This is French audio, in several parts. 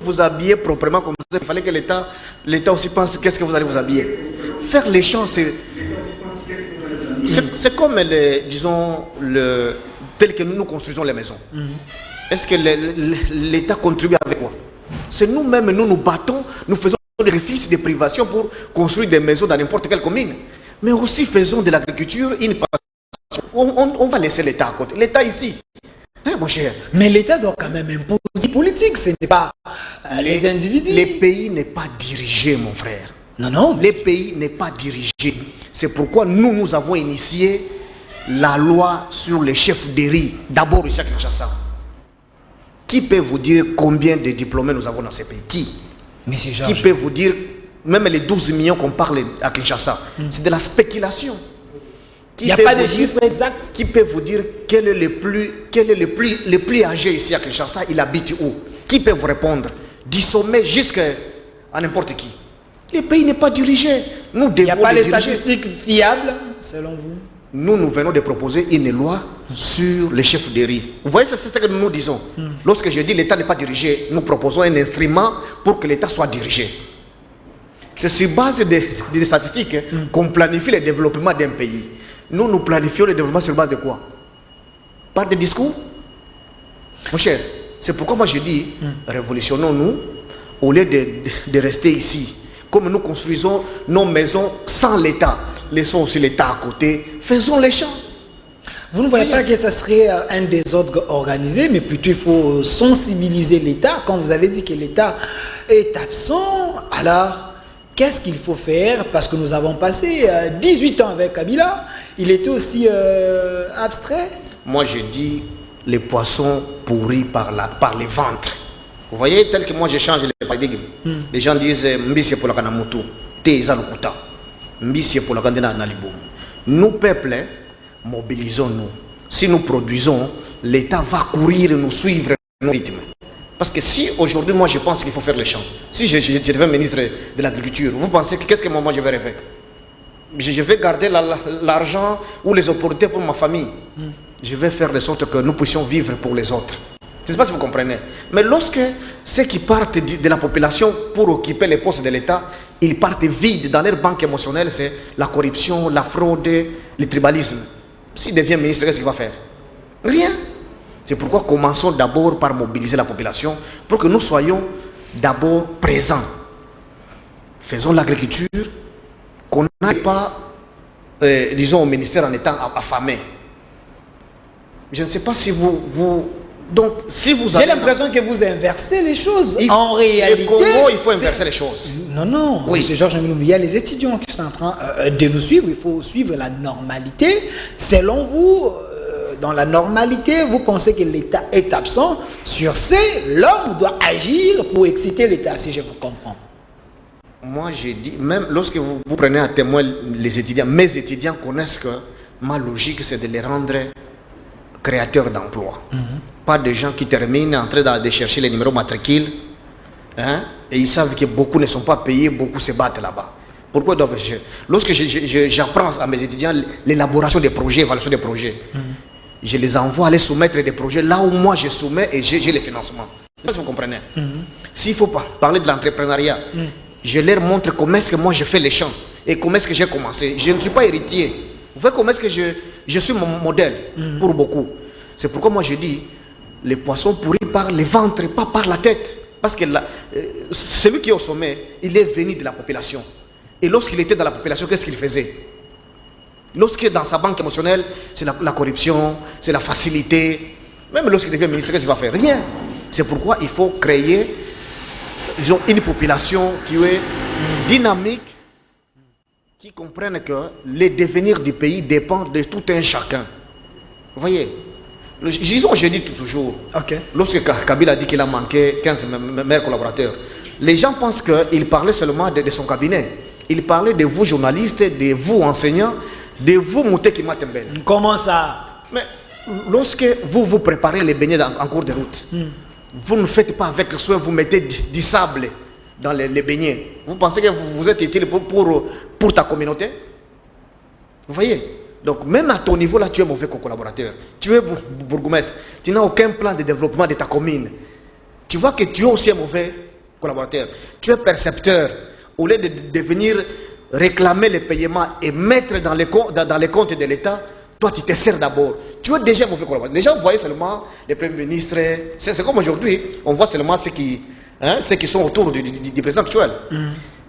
vous habiller proprement comme ça. Il fallait que l'État aussi pense qu'est-ce que vous allez vous habiller. Faire les champs, c'est comme, disons, tel que nous construisons les maisons. Est-ce que l'État contribue avec quoi? C'est nous-mêmes, nous nous battons, nous faisons des sacrifices, des privations pour construire des maisons dans n'importe quelle commune. Mais aussi faisons de l'agriculture une passion. On va laisser l'État à côté. L'État ici. Hein, mon cher. Mais l'État doit quand même imposer politique, ce n'est pas les individus. Les pays n'est pas dirigé, mon frère. Non, non. Les pays n'est pas dirigé. C'est pourquoi nous avons initié la loi sur les chefs d'Érie. D'abord ici à Kinshasa. Qui peut vous dire combien de diplômés nous avons dans ces pays? Qui? Monsieur Georges. Qui peut vous dire, même les 12 millions qu'on parle à Kinshasa, c'est de la spéculation. Il n'y a pas de chiffre exact. Qui peut vous dire quel est le plus âgé ici à Kinshasa? Il habite où? Qui peut vous répondre? Du sommet jusqu'à n'importe qui. Les pays n'est pas dirigé. Nous devons. Il n'y a pas les statistiques fiables, selon vous? Nous venons de proposer une loi sur les chefs d'Érie. Vous voyez, c'est ce que nous disons. Lorsque je dis l'État n'est pas dirigé, nous proposons un instrument pour que l'État soit dirigé. C'est sur base des statistiques qu'on planifie le développement d'un pays. Nous planifions le développement sur base de quoi? Par des discours? Mon cher, c'est pourquoi moi je dis, révolutionnons-nous au lieu de rester ici. Comme nous construisons nos maisons sans l'État, laissons aussi l'État à côté, faisons les champs. Vous ne voyez pas que ce serait un désordre organisé, mais plutôt il faut sensibiliser l'État. Quand vous avez dit que l'État est absent, alors qu'est-ce qu'il faut faire? Parce que nous avons passé 18 ans avec Kabila, il était aussi abstrait. Moi je dis les poissons pourris par les ventres. Vous voyez, tel que moi j'échange les paradigmes. Les gens disent Mbisi pour la Kanamutu, Teza Lukuta, Mbisi pour la Kandena Naliboum. Nous, peuple, mobilisons-nous. Si nous produisons, l'État va courir et nous suivre nos rythmes. Parce que si aujourd'hui, moi je pense qu'il faut faire les champs, si je deviens ministre de l'Agriculture, vous pensez que qu'est-ce que moi je vais faire? Je vais garder l'argent ou les opportunités pour ma famille. Je vais faire de sorte que nous puissions vivre pour les autres. Je ne sais pas si vous comprenez. Mais lorsque ceux qui partent de la population pour occuper les postes de l'État, ils partent vides dans leur banque émotionnelle, c'est la corruption, la fraude, le tribalisme. S'il devient ministre, qu'est-ce qu'il va faire? Rien. C'est pourquoi commençons d'abord par mobiliser la population pour que nous soyons d'abord présents. Faisons l'agriculture, qu'on n'aille pas, disons, au ministère en étant affamé. Je ne sais pas si donc, si vous avez... J'ai l'impression que vous inversez les choses. En réalité... Comment il faut inverser les choses? Non, non. Oui. C'est Georges Milou. Il y a les étudiants qui sont en train de nous suivre. Il faut suivre la normalité. Selon vous, dans la normalité, vous pensez que l'État est absent. Sur ce, l'homme doit agir pour exciter l'État, si je vous comprends. Moi, j'ai dit, même lorsque vous prenez à témoin les étudiants, mes étudiants connaissent que ma logique, c'est de les rendre créateurs d'emplois. Pas de gens qui terminent en train de chercher les numéros matricules, hein, et ils savent que beaucoup ne sont pas payés, beaucoup se battent là-bas. Pourquoi doivent-je... Lorsque j'apprends à mes étudiants l'élaboration des projets, l'évaluation des projets, je les envoie aller soumettre des projets là où moi je soumets et j'ai les financements. Je sais pas si vous comprenez. S'il faut parler de l'entrepreneuriat, je leur montre comment est-ce que moi je fais les champs et comment est-ce que j'ai commencé. Je ne suis pas héritier. Vous voyez comment est-ce que je suis mon modèle pour beaucoup. C'est pourquoi moi je dis, les poissons pourris par les ventres, pas par la tête. Parce que celui qui est au sommet, il est venu de la population. Et lorsqu'il était dans la population, qu'est-ce qu'il faisait? Lorsqu'il est dans sa banque émotionnelle, c'est la corruption, c'est la facilité. Même lorsqu'il devient ministre, qu'est-ce qu'il va faire? Rien. C'est pourquoi il faut créer, disons, une population qui est dynamique, qui comprenne que le devenir du pays dépend de tout un chacun. Vous voyez? Disons, je dis toujours, lorsque Kabila a dit qu'il a manqué 15 meilleurs collaborateurs, les gens pensent qu'il parlait seulement de son cabinet. Il parlait de vous journalistes, de vous enseignants, de vous Mouteki Matembele. Comment ça? Mais lorsque vous préparez les beignets en cours de route, vous ne faites pas avec le soin, vous mettez du sable dans les beignets. Vous pensez que vous êtes utile pour ta communauté? Vous voyez? Donc même à ton niveau là, tu es mauvais collaborateur. Tu es bourgmestre. Tu n'as aucun plan de développement de ta commune. Tu vois que tu es aussi un mauvais collaborateur. Tu es percepteur. Au lieu de venir réclamer les paiements et mettre dans les comptes de l'État, toi, tu te sers d'abord. Tu es déjà mauvais collaborateur. Les gens voyaient seulement les premiers ministres. C'est comme aujourd'hui, on voit seulement ceux qui sont autour du président actuel.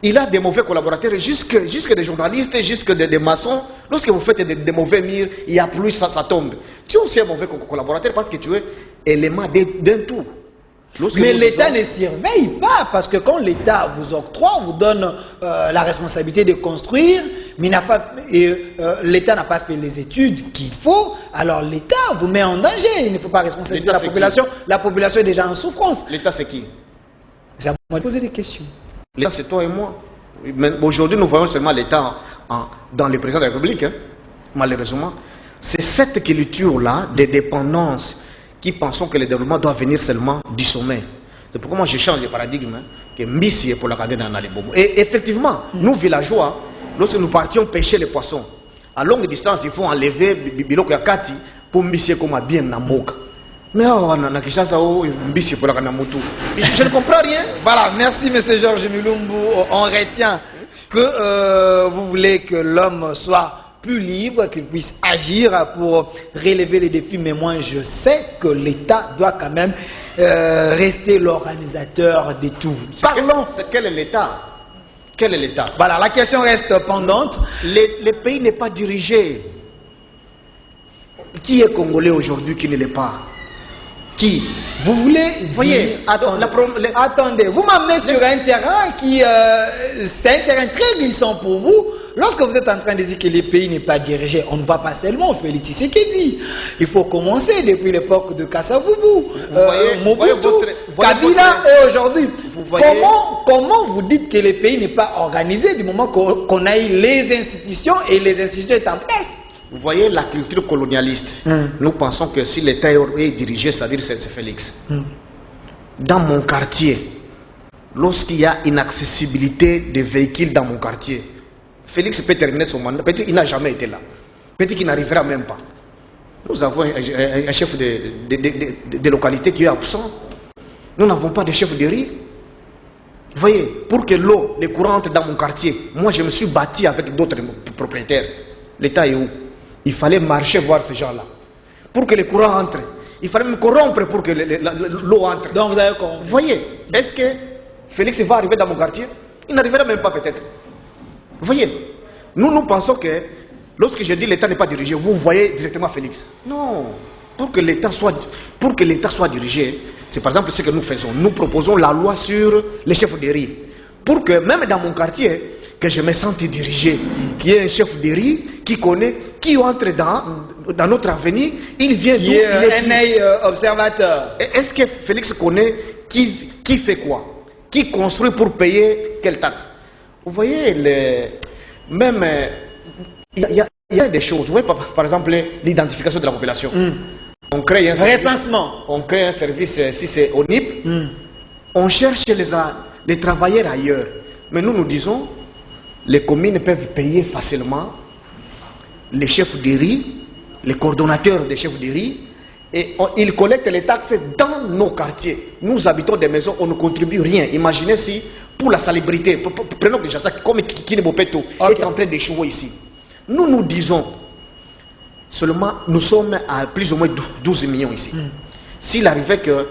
Il a des mauvais collaborateurs, jusque des journalistes, jusque des maçons. Lorsque vous faites des mauvais murs, il y a plus, ça tombe. Tu es aussi un mauvais collaborateur parce que tu es élément d'un tout. Mais l'État ne surveille pas, parce que quand l'État vous octroie, vous donne la responsabilité de construire, mais l'État n'a pas fait les études qu'il faut, alors l'État vous met en danger. Il ne faut pas responsabiliser la population. La population est déjà en souffrance. L'État, c'est qui? C'est à moi de poser des questions. L'État, c'est toi et moi. Aujourd'hui, nous voyons seulement l'État dans le président de la République, hein, malheureusement. C'est cette culture-là de dépendance qui pensons que le développement doit venir seulement du sommet. C'est pourquoi moi je change de paradigme, hein, que Mbissi est pour la cadena dans les bobos. Et effectivement, nous villageois, lorsque nous partions pêcher les poissons, à longue distance, il faut enlever Biloko Yakati pour Mbissi comme bien Namoka. Mais Mbissi pour la Kanamutu. Je ne comprends rien. Voilà, merci M. Georges Mulumbu. On retient que vous voulez que l'homme soit plus libre, qu'il puisse agir pour relever les défis. Mais moi, je sais que l'État doit quand même rester l'organisateur de tout. Parlons, quel est l'État? Quel est l'État? Voilà, la question reste pendante. Le pays n'est pas dirigé. Qui est Congolais aujourd'hui qui ne l'est pas? Qui? Vous voulez dire, attendez, vous m'amenez sur un terrain qui, c'est un terrain très glissant pour vous. Lorsque vous êtes en train de dire que le pays n'est pas dirigé, on ne va pas seulement Félix Tshisekedi. Il faut commencer depuis l'époque de Kassavubu, Mobutu, Kabila et aujourd'hui. Comment vous dites que le pays n'est pas organisé du moment qu'on a eu les institutions et les institutions sont en place? Vous voyez la culture colonialiste. Nous pensons que si l'État est dirigé, c'est-à-dire c'est Félix. Dans mon quartier, lorsqu'il y a une accessibilité de véhicules dans mon quartier, Félix peut terminer son mandat. Peut-être qu'il n'a jamais été là. Peut-être qu'il n'arrivera même pas. Nous avons un chef de localité qui est absent. Nous n'avons pas de chef de riz. Vous voyez, pour que l'eau, les courants entrent dans mon quartier, moi je me suis bâti avec d'autres propriétaires. L'État est où? Il fallait marcher voir ces gens-là. Pour que les courants entrent, il fallait me corrompre pour que l'eau entre. Donc vous avez compris. Vous voyez, est-ce que Félix va arriver dans mon quartier? Il n'arrivera même pas peut-être. Vous voyez, nous pensons que lorsque je dis l'État n'est pas dirigé, vous voyez directement Félix. Non. Pour que l'État soit dirigé, c'est par exemple ce que nous faisons. Nous proposons la loi sur les chefs de riz. Pour que même dans mon quartier, que je me sente dirigé, qu'il y ait un chef de riz qui connaît, qui entre dans notre avenir, il vient d'où? Il est un œil observateur. Est-ce que Félix connaît qui fait quoi? Qui construit pour payer quelle taxe? Vous voyez, même il y a des choses. Vous voyez par exemple l'identification de la population. On crée un service, recensement. On crée un service, si c'est au NIP, on cherche les travailleurs ailleurs. Mais nous disons, les communes peuvent payer facilement les chefs de riz, les coordonnateurs des chefs de riz, et ils collectent les taxes dans nos quartiers. Nous habitons des maisons, on ne contribue rien. Imaginez si, pour la salubrité, prenons déjà ça, comme Kine Bopeto est en train d'échouer ici. Nous disons, seulement, nous sommes à plus ou moins 12 millions ici. S'il arrivait que,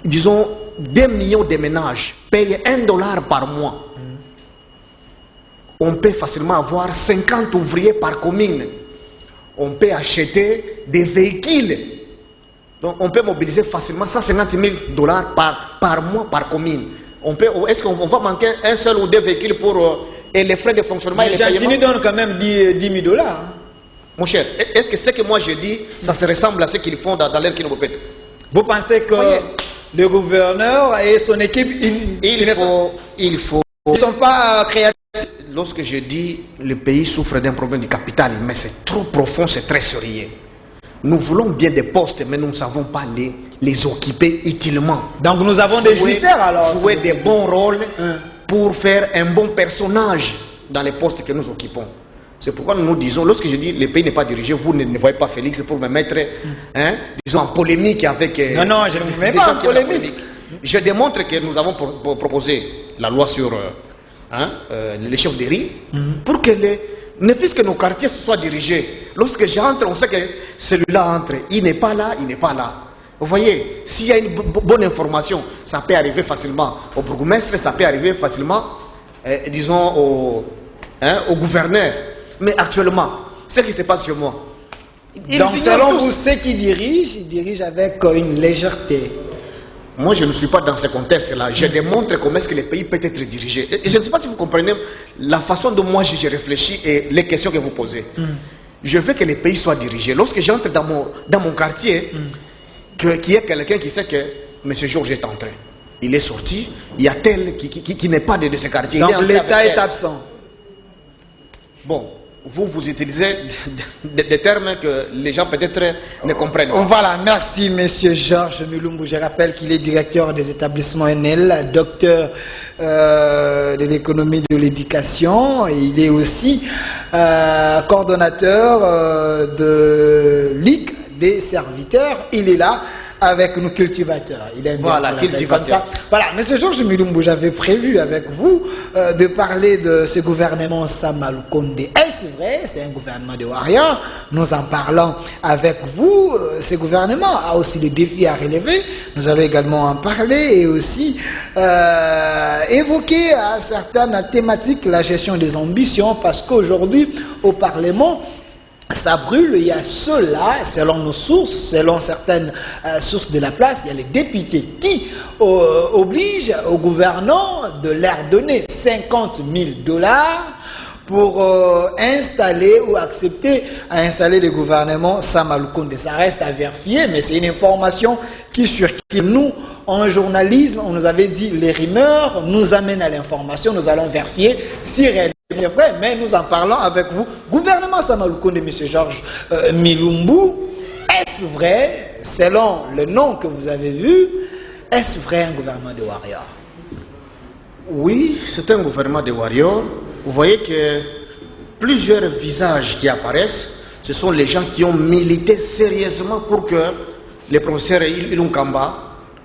disons, 2 millions de ménages payent $1 par mois, on peut facilement avoir 50 ouvriers par commune. On peut acheter des véhicules. Donc on peut mobiliser facilement $150 000 par mois par commune. Est-ce qu'on va manquer un seul ou deux véhicules pour et les frais de fonctionnement? Mais Gentini donne quand même $10 000. Mon cher, est-ce que ce que moi je dis, ça se ressemble à ce qu'ils font dans l'air Kinobopet? Vous pensez que le gouverneur et son équipe, ils ne sont pas créatifs? Lorsque je dis le pays souffre d'un problème de capital, mais c'est trop profond, c'est très sérieux. Nous voulons bien des postes, mais nous ne savons pas les occuper utilement. Donc nous avons des jouisseurs alors. Jouer des bons rôles pour faire un bon personnage dans les postes que nous occupons. C'est pourquoi nous disons, lorsque je dis le pays n'est pas dirigé, vous ne voyez pas Félix pour me mettre disons, en polémique avec... non, je ne vous mets pas en polémique. Je démontre que nous avons proposé la loi sur les chefs de riz pour que ne fût-ce que nos quartiers soient dirigés. Lorsque j'entre, on sait que celui-là entre. Il n'est pas là, il n'est pas là. Vous voyez, s'il y a une bonne information, ça peut arriver facilement au bourgmestre, ça peut arriver facilement, disons, au gouverneur. Mais actuellement, ce qui se passe chez moi. Donc, selon vous, ceux qui dirigent, ils dirigent avec une légèreté. Moi, je ne suis pas dans ce contexte-là. Je démontre comment est-ce que le pays peut être dirigé. Et je ne sais pas si vous comprenez la façon dont moi j'ai réfléchi et les questions que vous posez. Je veux que le pays soit dirigé. Lorsque j'entre dans mon quartier, qu'il y ait quelqu'un qui sait que M. Georges est entré. Il est sorti. Il y a tel qui n'est pas de ce quartier. Donc l'État est absent. Bon. Vous utilisez des termes que les gens peut-être ne comprennent pas. Voilà, merci Monsieur Georges Milumbu. Je rappelle qu'il est directeur des établissements NL, docteur de l'économie de l'éducation. Il est aussi coordonnateur de Ligue des serviteurs. Il est là avec nos cultivateurs. Il aime voilà, cultivateur. Voilà, Monsieur Georges Milumbu, j'avais prévu avec vous de parler de ce gouvernement Sama Lukonde. Est-ce vrai? C'est un gouvernement de warriors. Nous en parlons avec vous. Ce gouvernement a aussi des défis à relever. Nous allons également en parler et aussi évoquer à certaines thématiques la gestion des ambitions, parce qu'aujourd'hui, au Parlement, ça brûle. Il y a ceux-là, selon nos sources, selon certaines sources de la place, il y a les députés qui obligent au gouvernant de leur donner 50 000 $ pour installer ou accepter à installer le gouvernement Sama Lukonde. Ça reste à vérifier, mais c'est une information qui circule. Nous, en journalisme, on nous avait dit les rumeurs nous amènent à l'information, nous allons vérifier si réellement c'est vrai, mais nous en parlons avec vous. Gouvernement Sama Lukonde, M. Georges Milumbu, est-ce vrai, selon le nom que vous avez vu, est-ce vrai un gouvernement de warriors? Oui, c'est un gouvernement de warriors. Vous voyez que plusieurs visages qui apparaissent, ce sont les gens qui ont milité sérieusement pour que le professeur Ilunga Kamba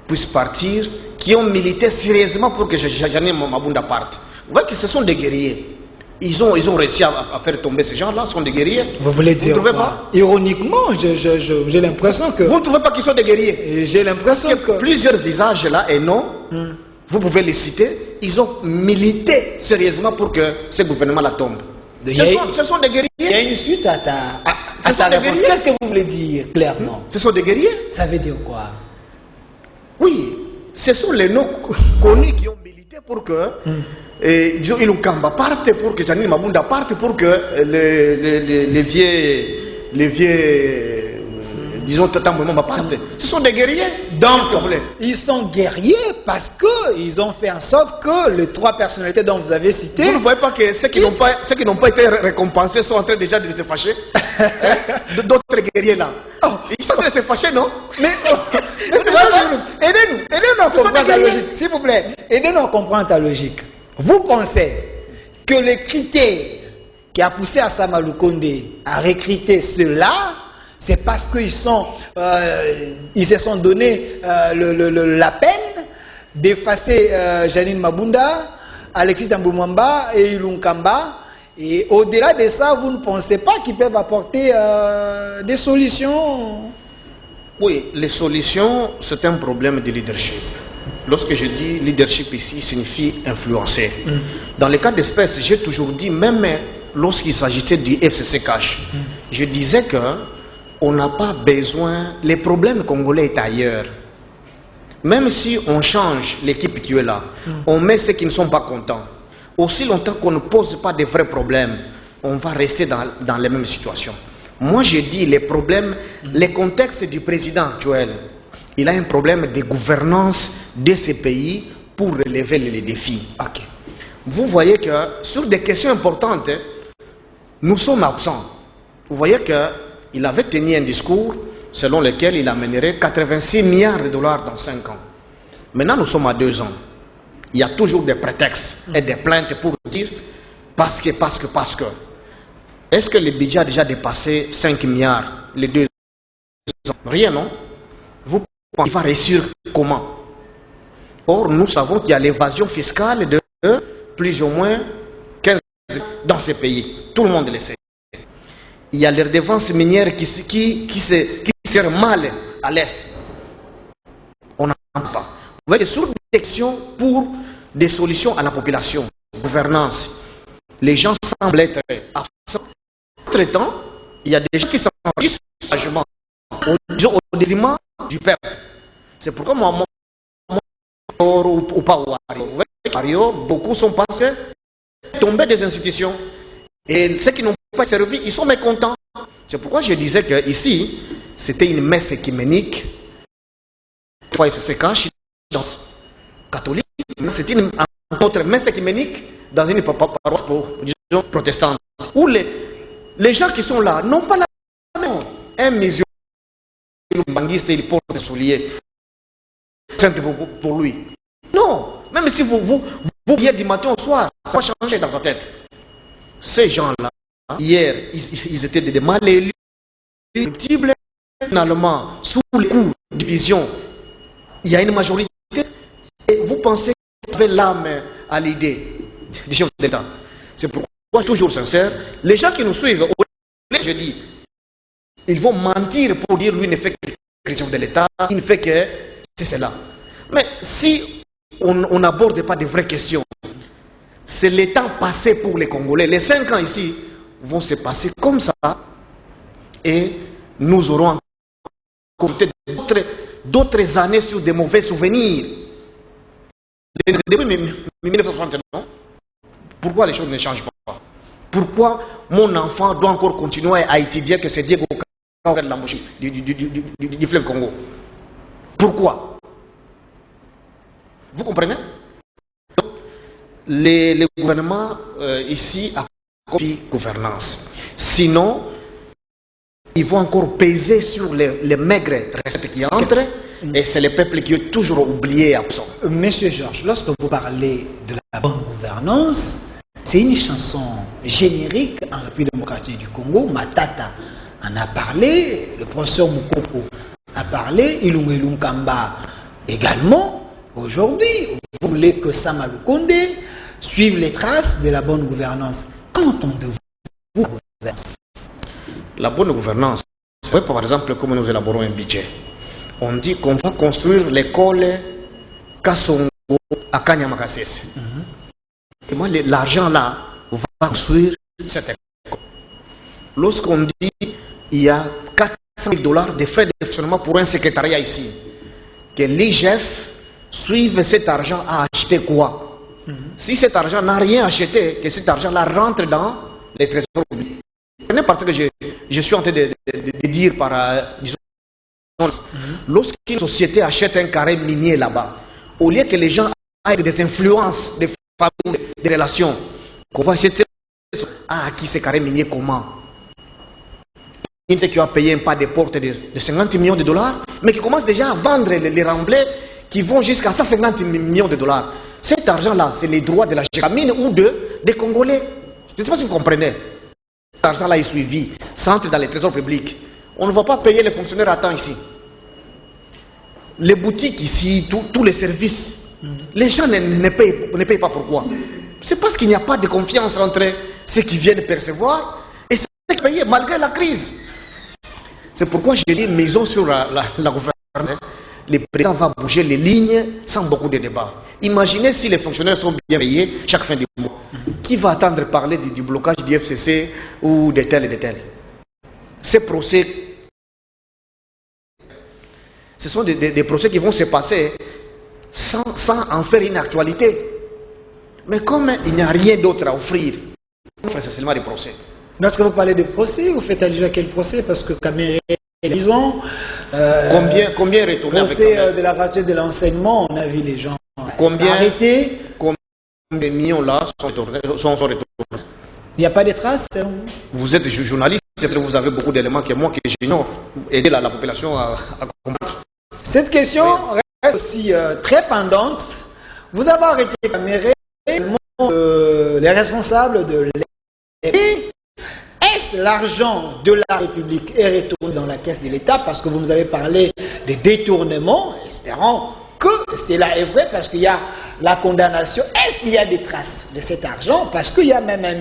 puisse partir, qui ont milité sérieusement pour que Janine Mabunda parte. Vous voyez que ce sont des guerriers. Ils ont réussi à faire tomber ces gens-là, ce sont des guerriers. Vous voulez dire vous ne trouvez quoi? pas? Ironiquement, j'ai l'impression que... Vous ne trouvez pas qu'ils sont des guerriers? J'ai l'impression que... Plusieurs visages là, et non, vous pouvez les citer, ils ont milité sérieusement pour que ce gouvernement-là tombe. Ce sont des guerriers. Il y a une suite à ta réponse. Qu'est-ce que vous voulez dire clairement? Ce sont des guerriers. Ça veut dire quoi? Oui, ce sont les noms connus qui ont milité pour que disons Ilunga Kamba parte, pour que Janine Mabunda parte, pour que les vieux disons Tatamouema parte. Ce sont des guerriers. Donc, ils sont guerriers parce qu'ils ont fait en sorte que les trois personnalités dont vous avez cité... Vous ne voyez pas que ceux qui n'ont pas été récompensés sont en train déjà de se fâcher? D'autres guerriers là. Ils sont en train de se fâcher, non? Mais c'est pas... Aidez-nous à comprendre ta logique. S'il vous plaît, aidez-nous à comprendre ta logique. Vous pensez que le critère qui a poussé à Sama Lukonde à recruter ceux-là, c'est parce qu'ils ils se sont donné la peine d'effacer Janine Mabunda, Alexis Tambou-Mwamba et Ilunga Kamba. Et au-delà de ça, vous ne pensez pas qu'ils peuvent apporter des solutions? Oui, les solutions, c'est un problème de leadership. Lorsque je dis leadership ici, signifie influencer. Dans le cas d'espèce, j'ai toujours dit, même lorsqu'il s'agissait du FCC Cash, je disais que on n'a pas besoin, les problèmes congolais est ailleurs. Même si on change l'équipe qui est là, on met ceux qui ne sont pas contents. Aussi longtemps qu'on ne pose pas de vrais problèmes, on va rester dans les mêmes situations. Moi, je dis les problèmes, les contextes du président actuel. Il a un problème de gouvernance de ces pays pour relever les défis. Okay. Vous voyez que sur des questions importantes, nous sommes absents. Vous voyez qu'il avait tenu un discours selon lequel il amènerait 86 milliards de dollars dans 5 ans. Maintenant, nous sommes à 2 ans. Il y a toujours des prétextes et des plaintes pour dire parce que. Est-ce que le budget a déjà dépassé 5 milliards les 2 ans? Rien, non? Vous pensez qu'il va réussir comment? Or, nous savons qu'il y a l'évasion fiscale de plus ou moins 15 dans ces pays. Tout le monde le sait. Il y a les redevances minières qui servent mal à l'Est. On n'en parle pas. Vous voyez, sur des actions pour des solutions à la population, gouvernance, les gens semblent être absents. Entre-temps, il y a des gens qui s'enrichissent au détriment du peuple. C'est pourquoi moi, ou pas Wario, beaucoup sont passés, tombés des institutions. Et ceux qui n'ont pas servi, ils sont mécontents. C'est pourquoi je disais que ici, c'était une messe écuménique. Fois FCK, dans catholique, mais c'est une autre messe écuménique dans une paroisse protestante. Où les gens qui sont là n'ont pas la même. Un musulman, banguiste, il porte des souliers. C'est pour lui. Non, même si vous priez du matin au soir, ça va changer dans sa tête. Ces gens-là, hier, ils étaient des mal élus, finalement, sous les coups de division, il y a une majorité. Et vous pensez que vous avez l'âme à l'idée du chef d'État. C'est pourquoi, toujours sincère, les gens qui nous suivent, je dis, ils vont mentir pour dire lui ne fait que chef de l'État, il ne fait que c'est cela. Mais si on n'aborde pas de vraies questions, c'est le temps passé pour les Congolais. Les 5 ans ici vont se passer comme ça et nous aurons encore d'autres années sur des mauvais souvenirs. Depuis 1960, pourquoi les choses ne changent pas? Pourquoi mon enfant doit encore continuer à étudier que c'est Diego de l'embauche du fleuve Congo? Pourquoi? Vous comprenez? Le gouvernement ici a compris gouvernance. Sinon, ils vont encore peser sur les maigres recettes qui entrent et c'est le peuple qui est toujours oublié et absent. Monsieur Georges, lorsque vous parlez de la bonne gouvernance, c'est une chanson générique en République démocratique du Congo. Matata en a parlé, le professeur Mukoko a parlé, Ilunga Ilunkamba également. Aujourd'hui, vous voulez que Sama Lukonde suive les traces de la bonne gouvernance. Comment entendez-vous la bonne gouvernance? La bonne gouvernance, c'est par exemple comme nous élaborons un budget. On dit qu'on va construire l'école Kassongo à Kanyamakasese. Et moi, l'argent là, on va construire cette école. Lorsqu'on dit il y a 400 000 $ de frais de fonctionnement pour un secrétariat ici, que l'IGF suive cet argent à acheter quoi? Si cet argent n'a rien acheté, que cet argent là rentre dans les trésors publics. Parce que je suis en train de dire disons, lorsqu'une société achète un carré minier là-bas, au lieu que les gens aient des influences, des familles, des relations, qu'on va acheter qui ce carré minier comment? Une qui va payer un pas de porte de 50 millions de $, mais qui commence déjà à vendre les remblais qui vont jusqu'à 150 millions de $. Cet argent-là, c'est les droits de la Géramine ou des Congolais. Je ne sais pas si vous comprenez. Cet argent-là est suivi, ça entre dans les trésors publics. On ne va pas payer les fonctionnaires à temps ici. Les boutiques ici, tous les services, les gens ne payent pas. Pourquoi? C'est parce qu'il n'y a pas de confiance entre ceux qui viennent percevoir et ceux qui payent malgré la crise. C'est pourquoi j'ai dit maison sur la gouvernance. Le président va bouger les lignes sans beaucoup de débats. Imaginez si les fonctionnaires sont bien payés chaque fin du mois. Qui va attendre parler du blocage du FCC ou de tel et de tel? Ces procès, ce sont des procès qui vont se passer sans en faire une actualité. Mais comme il n'y a rien d'autre à offrir, on fait seulement des procès. Lorsque vous parlez de procès, vous faites allusion à quel procès? Parce que Caméré, disons, combien retourner procès de la gratuité de l'enseignement, on a vu les gens arrêtés. Combien de millions là sont retournés? Il n'y a pas de traces. Vous êtes journaliste, vous avez beaucoup d'éléments que moi, que j'ignore. Aider la population à combattre. Cette question reste aussi très pendante. Vous avez arrêté Caméré, les responsables de l'État. Est-ce l'argent de la République est retourné dans la caisse de l'État? Parce que vous nous avez parlé des détournements, espérant que cela est vrai parce qu'il y a la condamnation. Est-ce qu'il y a des traces de cet argent? Parce qu'il y a même un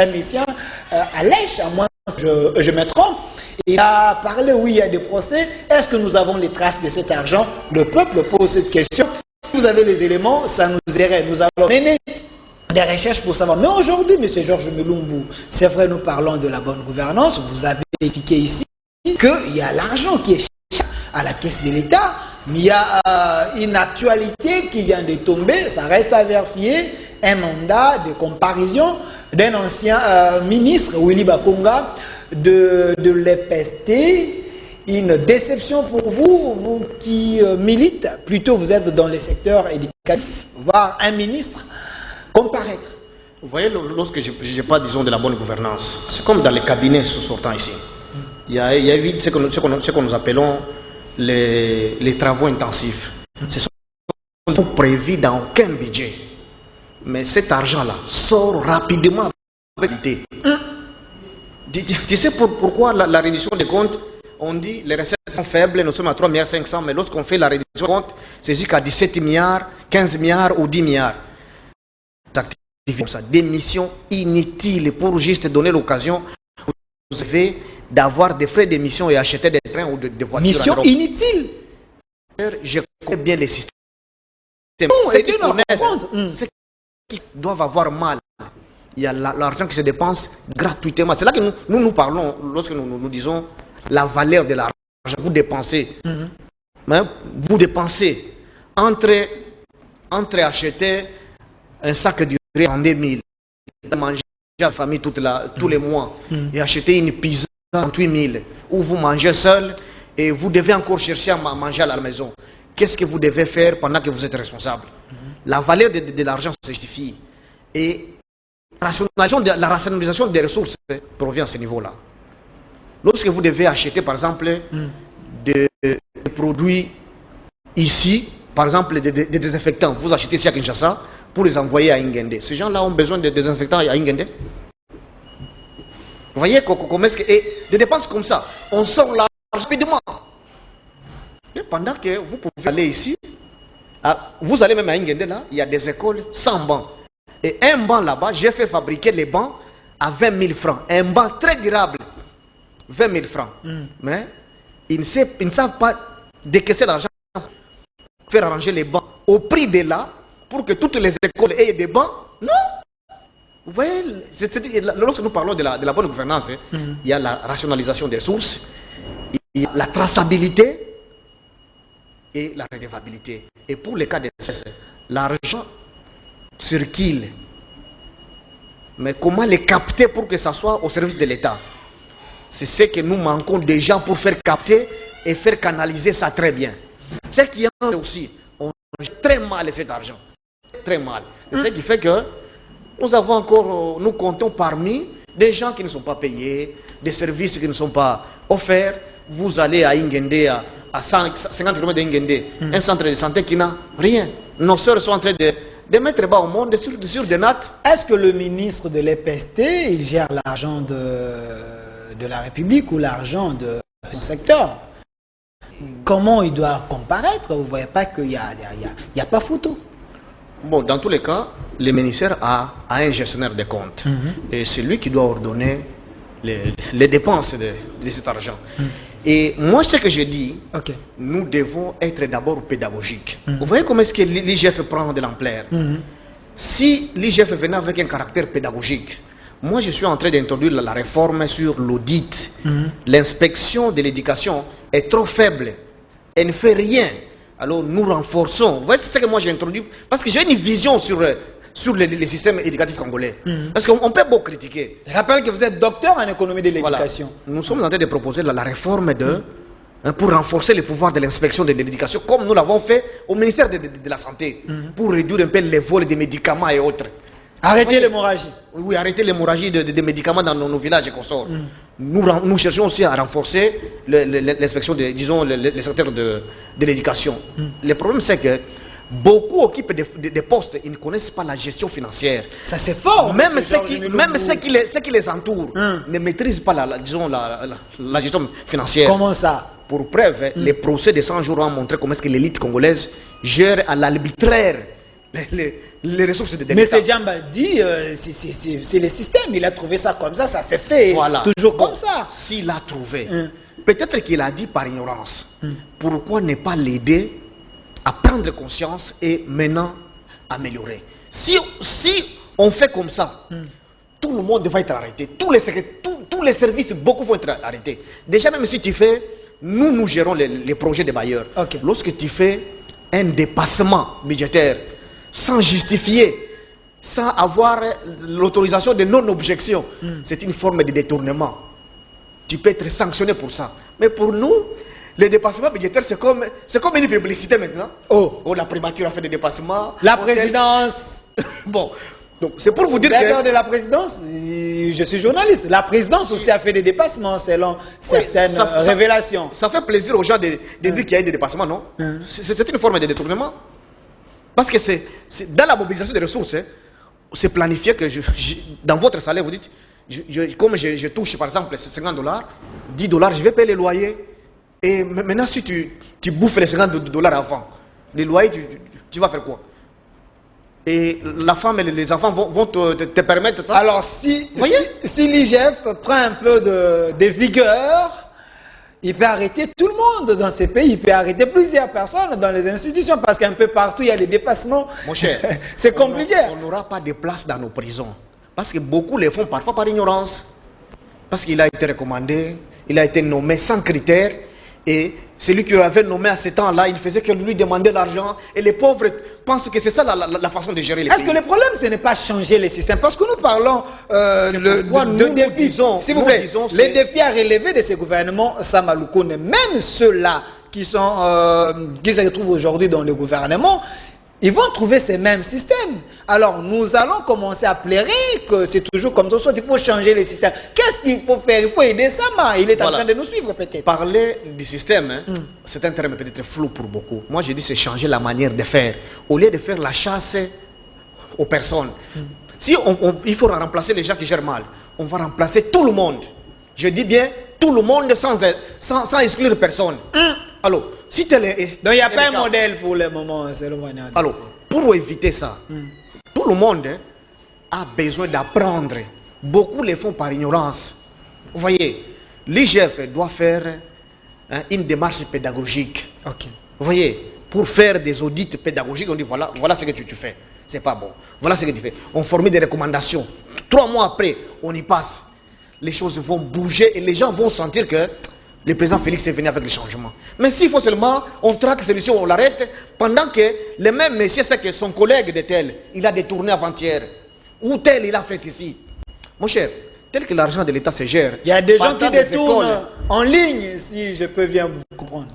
médecin à Lèche, à moins que je me trompe. Il a parlé, oui, il y a des procès. Est-ce que nous avons les traces de cet argent? Le peuple pose cette question. Si vous avez les éléments, ça nous aiderait. Nous allons mener des recherches pour savoir. Mais aujourd'hui, M. Georges Mulumbu, c'est vrai, nous parlons de la bonne gouvernance. Vous avez expliqué ici qu'il y a l'argent qui est à la caisse de l'État, mais il y a une actualité qui vient de tomber, ça reste à vérifier, un mandat de comparution d'un ancien ministre, Willy Bakonga, de l'EPST. Une déception pour vous, vous qui militez, plutôt vous êtes dans les secteurs éducatifs, voir un ministre comparaître. Vous voyez, lorsque je n'ai pas, disons, de la bonne gouvernance, c'est comme dans les cabinets sortant ici. Il y a vite ce que nous appelons les travaux intensifs. Ce sont prévus dans aucun budget. Mais cet argent-là sort rapidement avec l'idée. Tu sais pourquoi la réduction des comptes, on dit les recettes sont faibles, nous sommes à 3,5 milliards, mais lorsqu'on fait la réduction des comptes, c'est jusqu'à 17 milliards, 15 milliards ou 10 milliards. Des missions inutiles pour juste donner l'occasion d'avoir des frais d'émission et acheter des trains ou des voitures. Mission inutile. Je connais bien les systèmes. Ceux qui doivent avoir mal. Il y a l'argent qui se dépense gratuitement. C'est là que nous parlons lorsque nous disons la valeur de l'argent. Vous dépensez. Mais vous dépensez entre acheter un sac de riz en 2000, manger à la famille tous les mois et acheter une pizza en 38 000, ou vous mangez seul et vous devez encore chercher à manger à la maison. Qu'est-ce que vous devez faire pendant que vous êtes responsable? La valeur de l'argent se justifie. Et la rationalisation des ressources provient à ce niveau-là. Lorsque vous devez acheter, par exemple, des produits ici, par exemple des désinfectants, vous achetez ici à Kinshasa pour les envoyer à Ingende. Ces gens-là ont besoin de désinfectants à Ingende. Vous voyez comment est-ce que... Et des dépenses comme ça, on sort là rapidement. Et pendant que vous pouvez aller ici, vous allez même à Ingende, là, il y a des écoles sans bancs. Et un banc là-bas, j'ai fait fabriquer les bancs à 20 000 francs. Un banc très durable, 20 000 francs. Mais ils ne savent pas décaisser l'argent, faire arranger les bancs au prix de là, pour que toutes les écoles aient des bancs. Non. Vous voyez, lorsque nous parlons de la bonne gouvernance, il y a la rationalisation des sources, il y a la traçabilité et la redevabilité. Et pour les cas d'essai, l'argent circule. Mais comment les capter pour que ça soit au service de l'État? C'est ce que nous manquons des gens pour faire capter et faire canaliser ça très bien. Ce qui est aussi, on gère très mal cet argent. Très mal. Et ce qui fait que nous avons encore, nous comptons parmi des gens qui ne sont pas payés, des services qui ne sont pas offerts. Vous allez à Ingende, à 50 km d'Ingende, un centre de santé qui n'a rien. Nos soeurs sont en train de mettre bas au monde sur des nattes. Est-ce que le ministre de l'EPST, il gère l'argent de la République ou l'argent de son secteur? Comment il doit comparaître? Vous ne voyez pas qu'il n'y a pas photo? Bon, dans tous les cas, le ministère a un gestionnaire des comptes. Et c'est lui qui doit ordonner les dépenses de cet argent. Et moi, ce que je dis, nous devons être d'abord pédagogiques. Vous voyez comment est-ce que l'IGF prend de l'ampleur? Si l'IGF venait avec un caractère pédagogique, moi, je suis en train d'introduire la réforme sur l'audit. L'inspection de l'éducation est trop faible. Elle ne fait rien. Alors, nous renforçons. Vous voyez, c'est ce que moi j'ai introduit. Parce que j'ai une vision sur les systèmes éducatifs congolais. Parce qu'on peut beaucoup critiquer. Je rappelle que vous êtes docteur en économie de l'éducation. Voilà. Nous sommes en train de proposer la réforme pour renforcer les pouvoirs de l'inspection de l'éducation, comme nous l'avons fait au ministère de la Santé, pour réduire un peu les vols des médicaments et autres. Arrêter l'hémorragie. Oui, arrêter l'hémorragie des médicaments dans nos villages et consorts. Nous cherchons aussi à renforcer l'inspection, disons, les secteurs de l'éducation. Le problème, c'est que beaucoup occupent des postes, ils ne connaissent pas la gestion financière. Ça, c'est fort. Même ceux qui les entourent ne maîtrisent pas la gestion financière. Comment ça? Pour preuve, les procès de 100 jours ont montré comment est-ce que l'élite congolaise gère à l'arbitraire les ressources de Mais l'État. M. Djamba dit, c'est le système, il a trouvé ça comme ça s'est fait toujours comme ça. S'il a trouvé, peut-être qu'il a dit par ignorance. Pourquoi ne pas l'aider à prendre conscience et maintenant améliorer? Si on fait comme ça, tout le monde va être arrêté. Tous les services, beaucoup vont être arrêtés. Déjà, même si tu fais, nous gérons les projets des bailleurs. Okay. Lorsque tu fais un dépassement budgétaire sans justifier, sans avoir l'autorisation de non-objection, c'est une forme de détournement. Tu peux être sanctionné pour ça. Mais pour nous, les dépassements budgétaires, c'est comme une publicité maintenant. Oh, la primature a fait des dépassements. La présidence. Bon, donc c'est pour vous dire que... de la présidence, je suis journaliste. La présidence aussi a fait des dépassements selon certaines révélations. Ça fait plaisir aux gens de dire qu'il y a eu des dépassements, non? C'est une forme de détournement. Parce que c'est dans la mobilisation des ressources, c'est planifié que dans votre salaire, vous dites, comme je touche par exemple $50, $10, je vais payer les loyers. Et maintenant, si tu bouffes les $50 avant, les loyers, tu vas faire quoi? Et la femme et les enfants vont te permettre ça. Alors, si l'IGF prend un peu de vigueur, il peut arrêter tout le monde dans ces pays. Il peut arrêter plusieurs personnes dans les institutions parce qu'un peu partout, il y a des dépassements. Mon cher, c'est compliqué. On n'aura pas de place dans nos prisons. Parce que beaucoup les font parfois par ignorance. Parce qu'il a été recommandé, il a été nommé sans critères. Et celui qui l'avait nommé à ce temps-là, il faisait que lui demander l'argent. Et les pauvres pensent que c'est ça la façon de gérer les pays. Est-ce que le problème, ce n'est pas changer les systèmes? Parce que nous parlons de défis. S'il vous plaît, les défis à relever de ces gouvernements Samaloukoune, même ceux-là qui se retrouvent aujourd'hui dans le gouvernement, ils vont trouver ces mêmes systèmes. Alors, nous allons commencer à plairer que c'est toujours comme ça. Soit il faut changer les systèmes. Qu'est-ce qu'il faut faire? Il faut aider Sama. Il est en train de nous suivre peut-être. Parler du système, c'est un terme peut-être flou pour beaucoup. Moi, je dis c'est changer la manière de faire. Au lieu de faire la chasse aux personnes. Si il faut remplacer les gens qui gèrent mal, on va remplacer tout le monde. Je dis bien tout le monde sans exclure personne. Alors, si tu es... Donc, il n'y a pas un modèle pour le moment, selon moi. Alors, pour éviter ça, tout le monde a besoin d'apprendre. Beaucoup le font par ignorance. Vous voyez, l'IGF doit faire une démarche pédagogique. Okay. Vous voyez, pour faire des audits pédagogiques, on dit voilà ce que tu fais. C'est pas bon. Voilà ce que tu fais. On formule des recommandations. 3 mois après, on y passe. Les choses vont bouger et les gens vont sentir que le président Félix est venu avec le changement. Mais s'il faut seulement, on traque celui-ci, on l'arrête, pendant que le même monsieur sait que son collègue de tel, il a détourné avant-hier, ou tel, il a fait ceci. Mon cher, tel que l'argent de l'État se gère... Il y a des gens qui détournent en ligne, si je peux bien vous comprendre.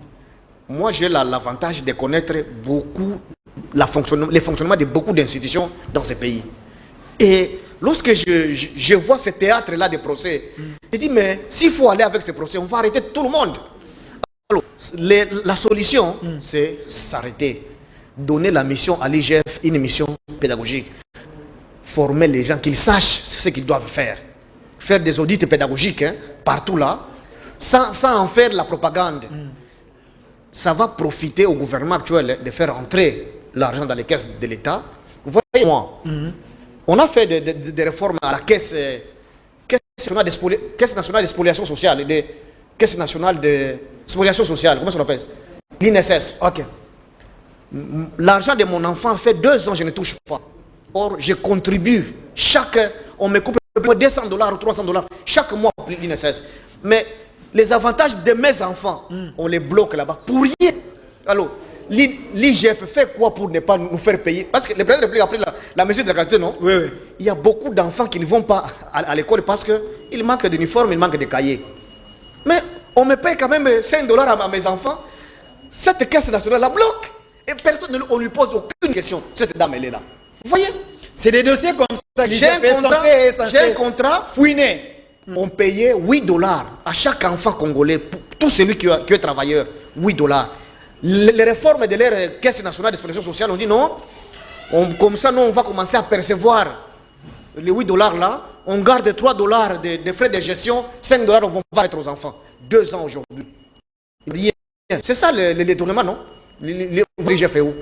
Moi, j'ai l'avantage de connaître beaucoup les fonctionnements de beaucoup d'institutions dans ce pays. Et lorsque je vois ce théâtre-là de procès, je dis, mais s'il faut aller avec ce procès, on va arrêter tout le monde. Alors, la solution, c'est s'arrêter. Donner la mission à l'IGF, une mission pédagogique. Former les gens, qu'ils sachent ce qu'ils doivent faire. Faire des audits pédagogiques, partout là, sans en faire la propagande. Ça va profiter au gouvernement actuel de faire entrer l'argent dans les caisses de l'État. Vous voyez, moi, on a fait des réformes à la caisse nationale de spoliation sociale, caisse nationale de spoliation sociale, comment ça s'appelle? L'INSS. Ok. L'argent de mon enfant fait 2 ans, je ne touche pas. Or, je contribue. On me coupe $200 ou $300 chaque mois pour l'INSS. Mais les avantages de mes enfants, on les bloque là-bas pour rien. Alors, l'IGF fait quoi pour ne pas nous faire payer? Parce que le président de la République a pris la mesure de la gratuité, non? Oui, oui. Il y a beaucoup d'enfants qui ne vont pas à l'école parce qu'il manque d'uniforme, il manque de cahiers. Mais on me paye quand même $5 à mes enfants. Cette caisse nationale la bloque. Et personne ne lui pose aucune question. Cette dame, elle est là. Vous voyez? C'est des dossiers comme ça. J'ai un contrat fouiné. On payait $8 à chaque enfant congolais, tout celui qui est travailleur, $8. Les réformes de leur caisse nationale d'expression sociale, on dit non, comme ça, nous, on va commencer à percevoir les $8 là, on garde $3 de frais de gestion, $5 on va mettre aux enfants. 2 ans aujourd'hui. C'est ça le détournement, non? Les fait où?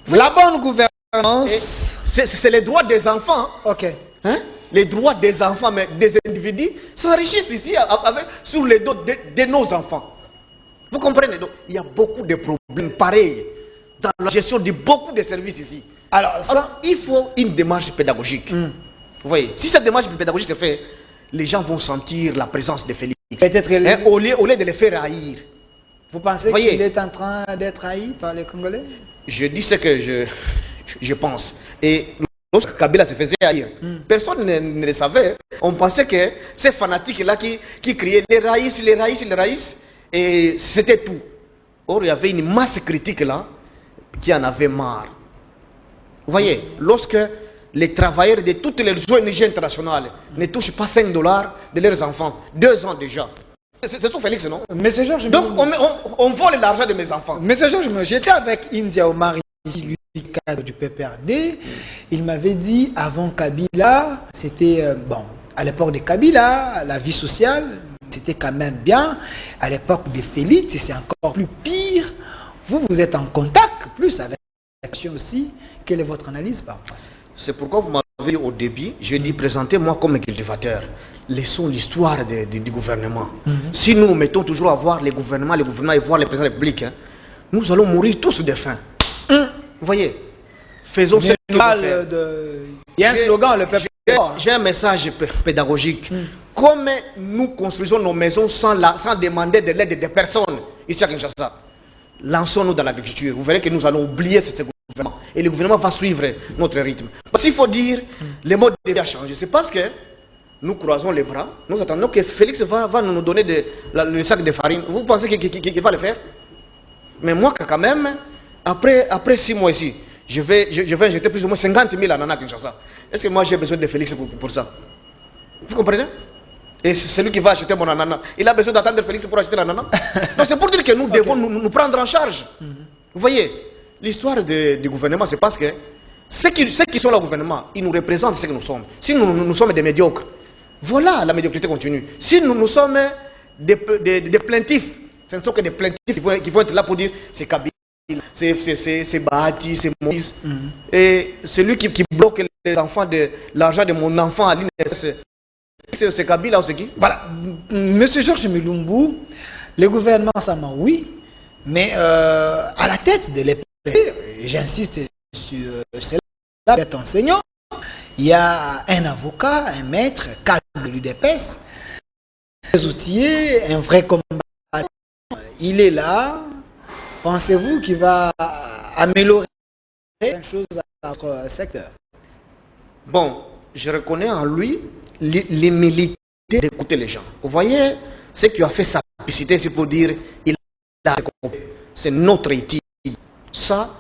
La bonne gouvernance. C'est les droits des enfants. Ok. Hein? Les droits des enfants, mais des individus s'enrichissent ici sur les dos de nos enfants. Vous comprenez? Donc, il y a beaucoup de problèmes pareils dans la gestion de beaucoup de services ici. Alors, il faut une démarche pédagogique. Vous voyez, si cette démarche pédagogique se fait, les gens vont sentir la présence de Félix. Peut-être au lieu de les faire haïr. Vous pensez qu'il est en train d'être haï par les Congolais? Je dis ce que je pense. Et lorsque Kabila se faisait haïr, personne ne le savait. On pensait que ces fanatiques-là qui criaient les raïs, les raïs, les raïs, et c'était tout. Or, il y avait une masse critique là qui en avait marre. Vous voyez, lorsque les travailleurs de toutes les ONG internationales ne touchent pas 5 $ de leurs enfants, 2 ans déjà. C'est sur Félix, non? Monsieur Georges, donc on vole l'argent de mes enfants. Monsieur Georges, j'étais avec India Omar ici, lui, cadre du PPRD. Il m'avait dit, avant Kabila, c'était, bon, à l'époque de Kabila, la vie sociale, c'était quand même bien. À l'époque de Félix, c'est encore plus pire. Vous êtes en contact plus avec l'action aussi. Quelle est votre analyse par rapport à ça? C'est pourquoi vous m'avez dit au début, je dis présentez-moi comme un cultivateur. Laissons l'histoire du gouvernement. Si nous nous mettons toujours à voir les gouvernements et voir les présidents de la République, hein, nous allons mourir tous de faim. Vous voyez, faisons ce qu'il faut faire. Il y a un slogan, le peuple. J'ai un message pédagogique. Comme nous construisons nos maisons sans demander de l'aide des personnes ici à Kinshasa, lançons-nous dans l'agriculture. Vous verrez que nous allons oublier ce gouvernement. Et le gouvernement va suivre notre rythme. Parce qu'il faut dire, le mode de vie a changé. C'est parce que nous croisons les bras, nous attendons que Félix va nous donner le sac de farine. Vous pensez qu'il va le faire? Mais moi, quand même, après 6 mois ici, je vais injecter plus ou moins 50 000 ananas à Kinshasa. Est-ce que moi j'ai besoin de Félix pour ça? Vous comprenez? Et c'est celui qui va acheter mon ananas. Il a besoin d'attendre Félix pour acheter l'ananas. Donc c'est pour dire que nous devons nous prendre en charge. Vous voyez, l'histoire du gouvernement, c'est parce que ceux qui sont là au gouvernement, ils nous représentent ce que nous sommes. Si nous sommes des médiocres, voilà, la médiocrité continue. Si nous sommes des plaintifs, ce ne sont que des plaintifs qui vont être là pour dire c'est Kabila, c'est Bahati, c'est Moïse. Et celui qui bloque les enfants de l'argent de mon enfant à l'INSS, c'est Kabila ou c'est qui? Voilà. Monsieur Georges Mulumbu, le gouvernement Sama, oui, mais à la tête de l'EPP, j'insiste sur cela, d'être enseignant, il y a un avocat, un maître, cadre de l'UDPS, un outillé, un vrai combattant. Il est là. Pensez-vous qu'il va améliorer quelque chose à notre secteur? Bon, je reconnais en lui l'humilité d'écouter les gens. Vous voyez, ce qui a fait sa publicité, c'est pour dire c'est notre éthique. Ça,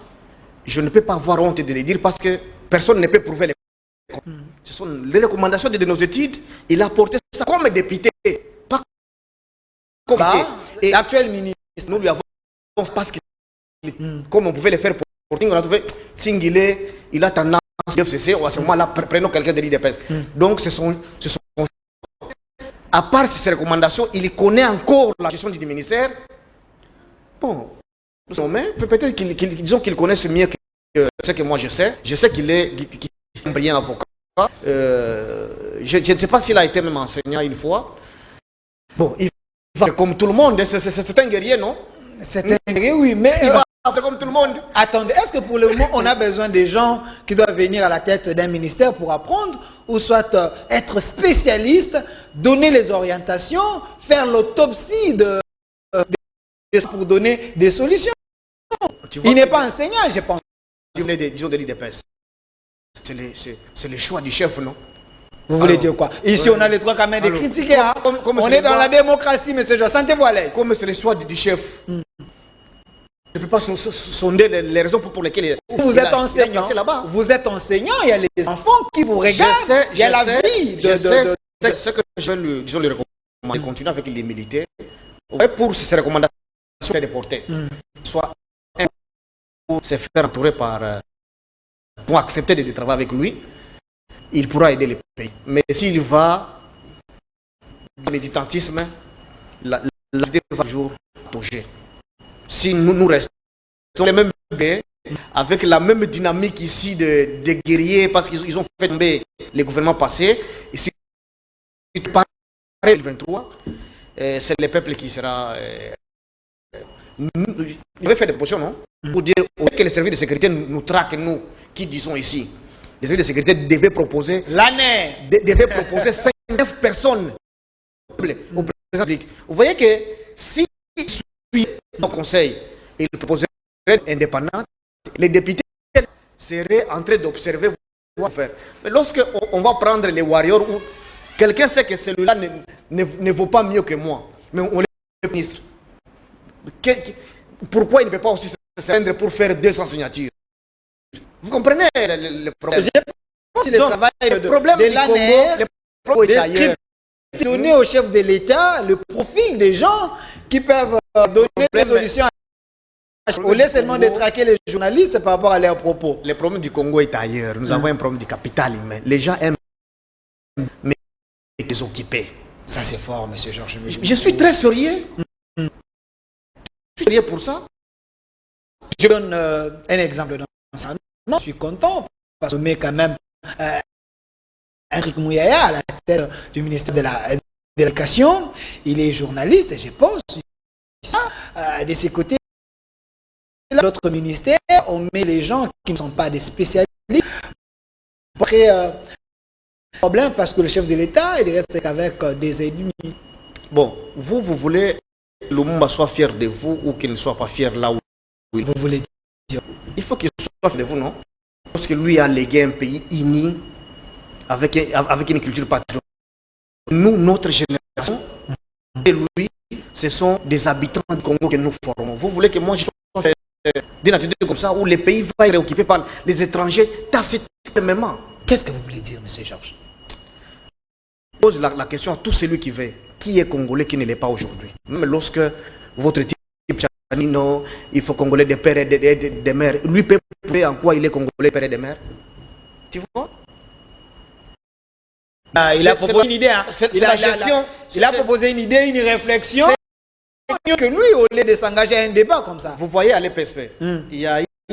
je ne peux pas avoir honte de le dire parce que personne ne peut prouver les. Ce sont les recommandations de nos études. Il a porté ça comme député, pas comme et l'actuel ministre. Nous lui avons parce que comme on pouvait le faire pour on a trouvé Singilé, il a tendance à FCC, ou à ce moment-là, prenons quelqu'un de l'IDPS. Donc ce sont à part ces recommandations, il connaît encore la gestion du ministère. Bon, peut-être qu'il connaisse mieux que ce que moi je sais. Je sais qu'il est un brillant avocat. Je ne sais pas s'il a été même enseignant une fois. Bon, il va comme tout le monde. C'est un guerrier, non? C'est un guerrier, oui, mais il va comme tout le monde. Attendez, est-ce que pour le moment, on a besoin des gens qui doivent venir à la tête d'un ministère pour apprendre, ou soit être spécialiste, donner les orientations, faire l'autopsie pour donner des solutions? Il n'est pas enseignant, je pense. Disons de l'IDPS. C'est le choix du chef, non? Vous voulez dire quoi? Ici, on a les droits quand même de critiquer. Hein? On est dans la démocratie, monsieur Jean. Sentez-vous à l'aise. Comme c'est le choix du chef. Je ne peux pas sonder les raisons pour lesquelles vous êtes enseignant. Vous êtes enseignant, il y a les enfants qui vous regardent. Il y a la vie de ce que je lui recommande de continuer avec l'humilité pour ces recommandations de porter. Soit pour se faire entourer pour accepter de travailler avec lui, il pourra aider le pays. Mais s'il va dans le militantisme, la vie va toujours toucher. Si nous restons sont les mêmes avec la même dynamique ici de guerriers parce qu'ils ont fait tomber les gouvernements passés. Ici, par 2023, c'est le peuple qui sera... il va faire des propositions, non? Pour dire que les services de sécurité nous traquent, nous, qui disons ici. Les services de sécurité devaient proposer... L'année devaient proposer 5-9 personnes au président de la République. Vous voyez que si suit au conseil et il proposerait indépendant, les députés seraient en train d'observer quoi faire. Mais lorsque on va prendre les warriors, où quelqu'un sait que celui-là ne vaut pas mieux que moi, mais on est ministre. Pourquoi il ne peut pas aussi se rendre pour faire 200 signatures? Vous comprenez le problème? Le problème de l'année, donner au chef de l'État le profil des gens qui peuvent donner des solutions au lieu seulement de traquer les journalistes par rapport à leurs propos. Le problème du Congo est ailleurs. Nous avons un problème du capital humain. Les gens aiment les occuper. Ça c'est fort, monsieur Georges. Je suis très sérieux. Je suis sérieux pour ça. Je donne un exemple dans ça. Je suis content parce qu'on met quand même Henrik Mouyaya à la tête du ministère de l'Éducation. Il est journaliste et je pense de ses côtés, l'autre ministère, on met les gens qui ne sont pas des spécialistes. Après, problème parce que le chef de l'État, il reste qu'avec des ennemis. Bon, vous voulez que Lumumba soit fier de vous ou qu'il ne soit pas fier là où il vous voulez dire? Il faut qu'il soit fier de vous, non? Parce que lui a légué un pays uni avec une culture patriotique. Nous, notre génération, et lui, ce sont des habitants du Congo que nous formons. Vous voulez que moi je sois fier d'une attitude comme ça où les pays vont être occupés par les étrangers tacitement? Qu'est-ce que vous voulez dire, monsieur Georges? Je pose la question à tout celui qui veut. Qui est congolais qui ne l'est pas aujourd'hui? Même lorsque votre type Chanino, il faut congolais des pères et des mères. Lui peut prouver en quoi il est congolais père et des mères. Tu vois? Il a proposé une idée. Hein. Il a proposé une idée, une réflexion. C'est mieux que lui au lieu de s'engager à un débat comme ça. Vous voyez à l'EPSP,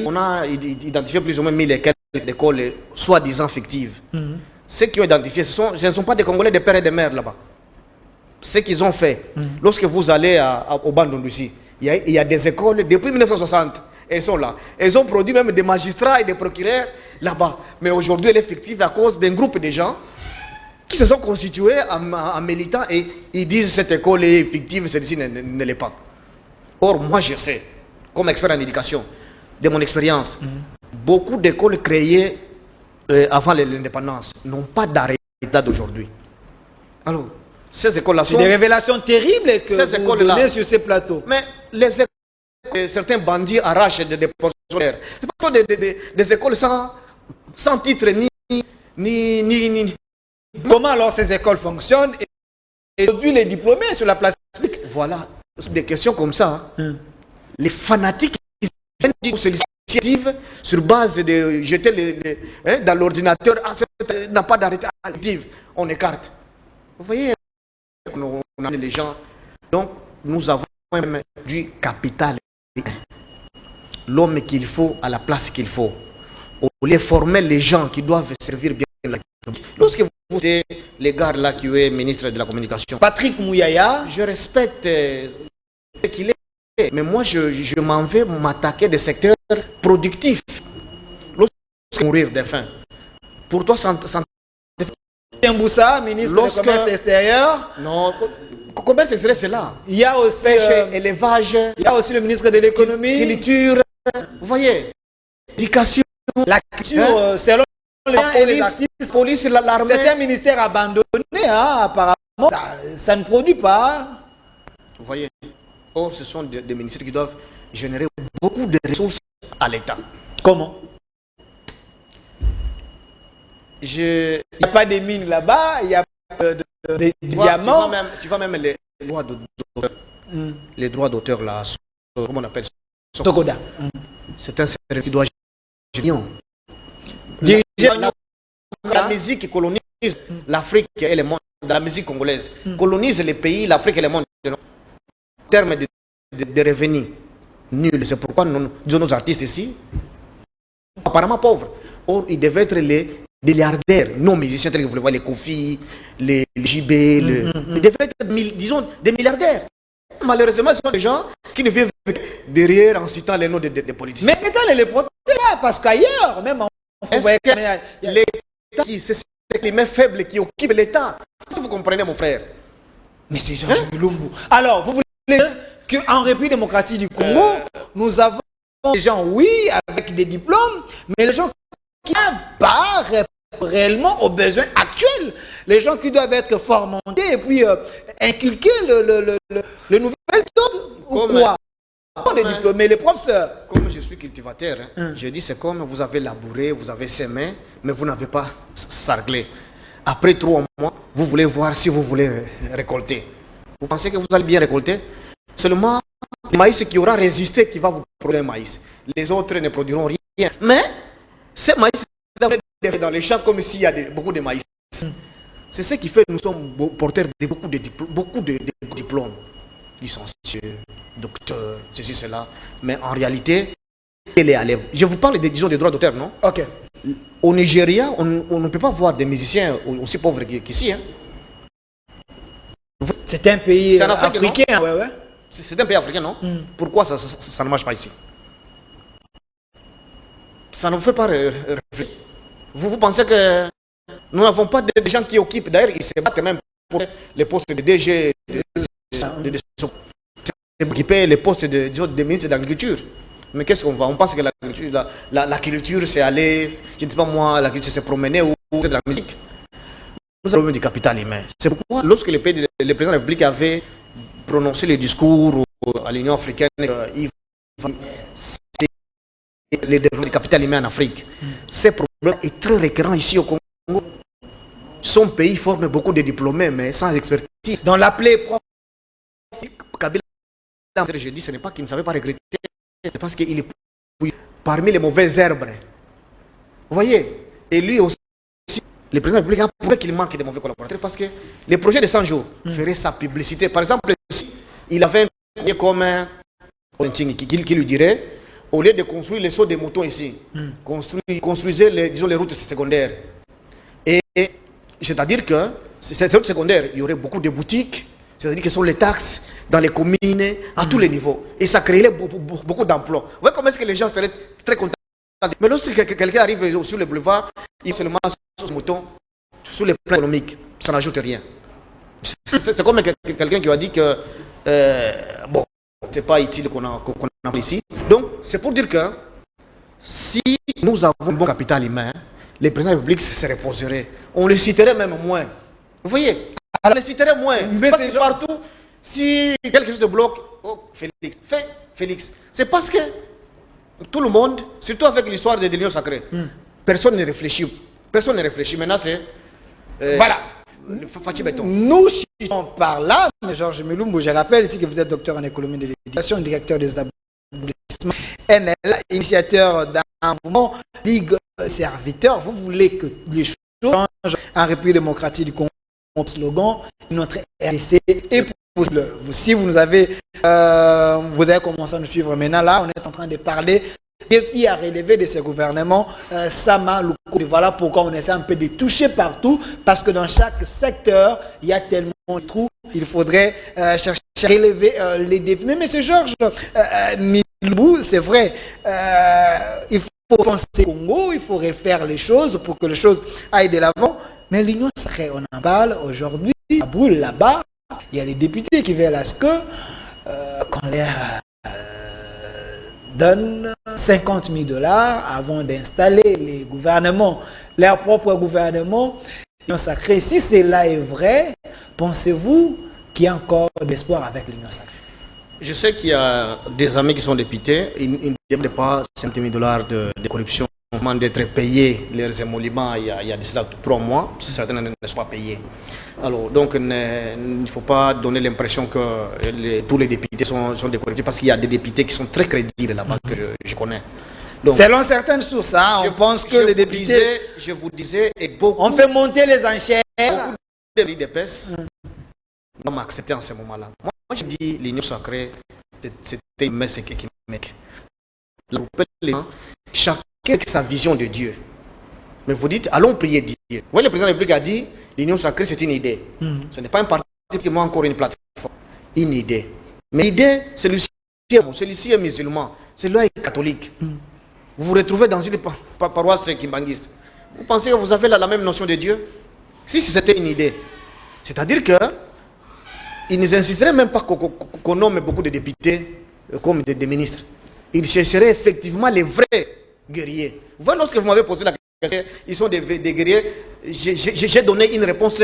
on a identifié plus ou moins 1000 écoles soi-disant fictives. Ceux qui ont identifié, ce ne sont pas des Congolais de père et de mère là-bas. Ce qu'ils ont fait, lorsque vous allez au Bandundusi, il y a des écoles depuis 1960. Elles sont là. Elles ont produit même des magistrats et des procureurs là-bas. Mais aujourd'hui, elle est fictive à cause d'un groupe de gens qui se sont constitués en militants et ils disent cette école est fictive, celle-ci ne l'est pas. Or, moi je sais, comme expert en éducation, de mon expérience, beaucoup d'écoles créées avant l'indépendance n'ont pas d'arrêt d'aujourd'hui. Alors, ces écoles-là sont... C'est des révélations terribles que ces vous donnez sur ces plateaux. Mais les écoles, certains bandits arrachent des pensionnaires. Ce sont des écoles sans titre ni... Comment alors ces écoles fonctionnent et aujourd'hui les diplômés sur la place publique? Voilà, des questions comme ça. Les fanatiques qui viennent dire sur l'initiative sur base de jeter dans l'ordinateur, n'a pas d'arrêté actif, on écarte. Vous voyez, on a les gens. Donc, nous avons même du capital. L'homme qu'il faut à la place qu'il faut. Au lieu de former les gens qui doivent servir bien la République. Lorsque vous êtes les gars là qui est ministre de la communication, Patrick Mouyaya, je respecte ce qu'il est, mais moi je m'en vais m'attaquer des secteurs productifs. Lorsque mourir de faim, pour toi, Mboussa, ministre du commerce extérieur. Non, commerce extérieur c'est là. Il y a aussi pêche, élevage. Il y a aussi le ministre de l'économie. Culture. Vous voyez, éducation. La culture, selon la police, l'armée. C'est un ministère abandonné, hein, apparemment. Ça ne produit pas. Vous voyez. Or, ce sont des ministères qui doivent générer beaucoup de ressources à l'État. Comment? Il n'y a pas de mines là-bas, il n'y a pas de diamants. Tu vois même les droits d'auteur. Les droits d'auteur là, comment on appelle ça? Togoda. C'est un secteur qui doit gérer. La musique qui colonise l'Afrique et le monde, la musique congolaise, colonise les pays, l'Afrique et le monde. En termes de revenus, Nul. C'est pourquoi disons, nos artistes ici, apparemment pauvres. Or, ils devaient être les milliardaires, non musiciens, tels que vous le voyez, les Kofi, les JB, ils devaient être, disons, des milliardaires. Malheureusement, ce sont des gens qui ne vivent derrière en citant les noms des politiciens. Mais l'État ne les protège pas, parce qu'ailleurs, même en l'État, c'est les mains faibles qui occupent l'État. Si vous comprenez, mon frère. Mais c'est Georges Mulumbu. Alors, vous voulez dire qu'en République démocratique du Congo, nous avons des gens, oui, avec des diplômes, mais les gens qui n'ont pas réellement aux besoins actuels. Les gens qui doivent être formatés et puis inculquer le nouvel méthode ou quoi? Les diplômés, les professeurs. Comme je suis cultivateur, je dis c'est comme vous avez labouré, vous avez semé, mais vous n'avez pas sarclé. Après 3 mois, vous voulez voir si vous voulez récolter. Vous pensez que vous allez bien récolter? Seulement le maïs qui aura résisté qui va vous produire le maïs. Les autres ne produiront rien. Mais ce maïs dans les champs comme s'il y a beaucoup de maïs. C'est ce qui fait que nous sommes porteurs de beaucoup de diplômes. Licenciés, docteurs, ceci, cela. Mais en réalité, elle est à l'œuvre. Je vous parle des droits d'auteur, non? Ok. Au Nigeria, on ne peut pas voir des musiciens aussi pauvres qu'ici. Hein. C'est un pays Afrique, africain. Ouais, ouais. C'est un pays africain, non? Pourquoi ça ne marche pas ici? Ça ne vous fait pas réfléchir. Vous pensez que nous n'avons pas de gens qui occupent, d'ailleurs, ils se battent même pour les postes de DG, occuper les postes de ministre de l'Agriculture. Mais qu'est-ce qu'on va? On pense que l'agriculture, c'est aller, je ne sais pas moi, l'agriculture, c'est promener ou de la musique. Nous avons du capital humain. C'est pourquoi, lorsque le président de la République avait prononcé le discours à l'Union africaine, il va le développement du capital humain en Afrique. Ce problème est très récurrent ici au Congo. Son pays forme beaucoup de diplômés, mais sans expertise. Dans l'appeler Kabila, je dis, ce n'est pas qu'il ne savait pas regretter, parce qu'il est parmi les mauvaises herbes. Vous voyez? Et lui aussi, le président de la République a prouvé qu'il manque de mauvais collaborateurs, parce que les projets de 100 jours feraient sa publicité. Par exemple, il avait un projet comme qui lui dirait, au lieu de construire les sauts des moutons ici, construisez les routes secondaires. Et c'est-à-dire que ces routes secondaires, il y aurait beaucoup de boutiques, c'est-à-dire que ce sont les taxes dans les communes, à tous les niveaux. Et ça créerait beaucoup d'emplois. Vous voyez comment est-ce que les gens seraient très contents. Mais lorsque quelqu'un arrive sur le boulevard, il est seulement sur le mouton, sur les plans économiques, ça n'ajoute rien. C'est comme quelqu'un qui a dit que, bon, c'est pas utile qu'on a ici. Donc, c'est pour dire que si nous avons un bon capital humain, les présidents de la République se reposeraient. On les citerait même moins. Vous voyez? On les citerait moins. Mais parce que partout, si quelque chose te bloque, oh, Félix. C'est parce que tout le monde, surtout avec l'histoire de l'Union sacrée, personne ne réfléchit. Personne ne réfléchit. Maintenant, c'est... voilà. Béton. Nous chutons par là, mais Georges Mulumbu, je rappelle ici que vous êtes docteur en économie de l'éducation, directeur des établissements NL, initiateur d'un mouvement Ligue Serviteur. Vous voulez que les choses changent en République démocratique du Congo. Notre slogan, notre RDC est possible. Si vous nous avez, vous avez commencé à nous suivre maintenant, là, on est en train de parler des défis à relever de ces gouvernements. Sama, voilà pourquoi on essaie un peu de toucher partout, parce que dans chaque secteur, il y a tellement de trous, il faudrait chercher à relever les défis. Mais M. Georges Mulumbu, c'est vrai, il faut penser au Congo, il faut refaire les choses pour que les choses aillent de l'avant. Mais l'Union sacrée, on en parle aujourd'hui, ça brûle là-bas. Il y a les députés qui veulent à ce que qu'on leur donne 50 000 $ avant d'installer les gouvernements, leur propre gouvernement. L'Union sacrée, si cela est vrai, pensez-vous qu'il y a encore de l'espoir avec l'Union sacrée? Je sais qu'il y a des amis qui sont députés, ils ne demandent pas 50 000 $ de corruption, d'être payés leurs émoluments il y a de cela 3 mois, si certains ne sont pas payés. Alors, donc, il ne faut pas donner l'impression que tous les députés sont des corruptés, parce qu'il y a des députés qui sont très crédibles là-bas, que je connais. Donc, selon certaines sources, hein, on pense que les députés... Je vous disais, et beaucoup... On fait monter les enchères. Beaucoup de l'IDPS n'ont accepté en ce moment-là. Moi, je dis l'Union sacrée, c'était mais c'est qui mec. Chacun avec sa vision de Dieu. Mais vous dites, allons prier Dieu. Vous voyez, le président de la République a dit, l'union sacrée, c'est une idée. Ce n'est pas un parti qui m'a encore une plateforme. Une idée. Mais l'idée, celui-ci est musulman, celui-là est catholique. Vous vous retrouvez dans une paroisse kimbanguiste. Vous pensez que vous avez la même notion de Dieu? Si c'était une idée. C'est-à-dire que ils ne insisteraient même pas qu'on nomme beaucoup de députés comme des ministres. Ils chercheraient effectivement les vrais guerriers. Vous voyez, lorsque vous m'avez posé la question, ils sont des guerriers, j'ai donné une réponse,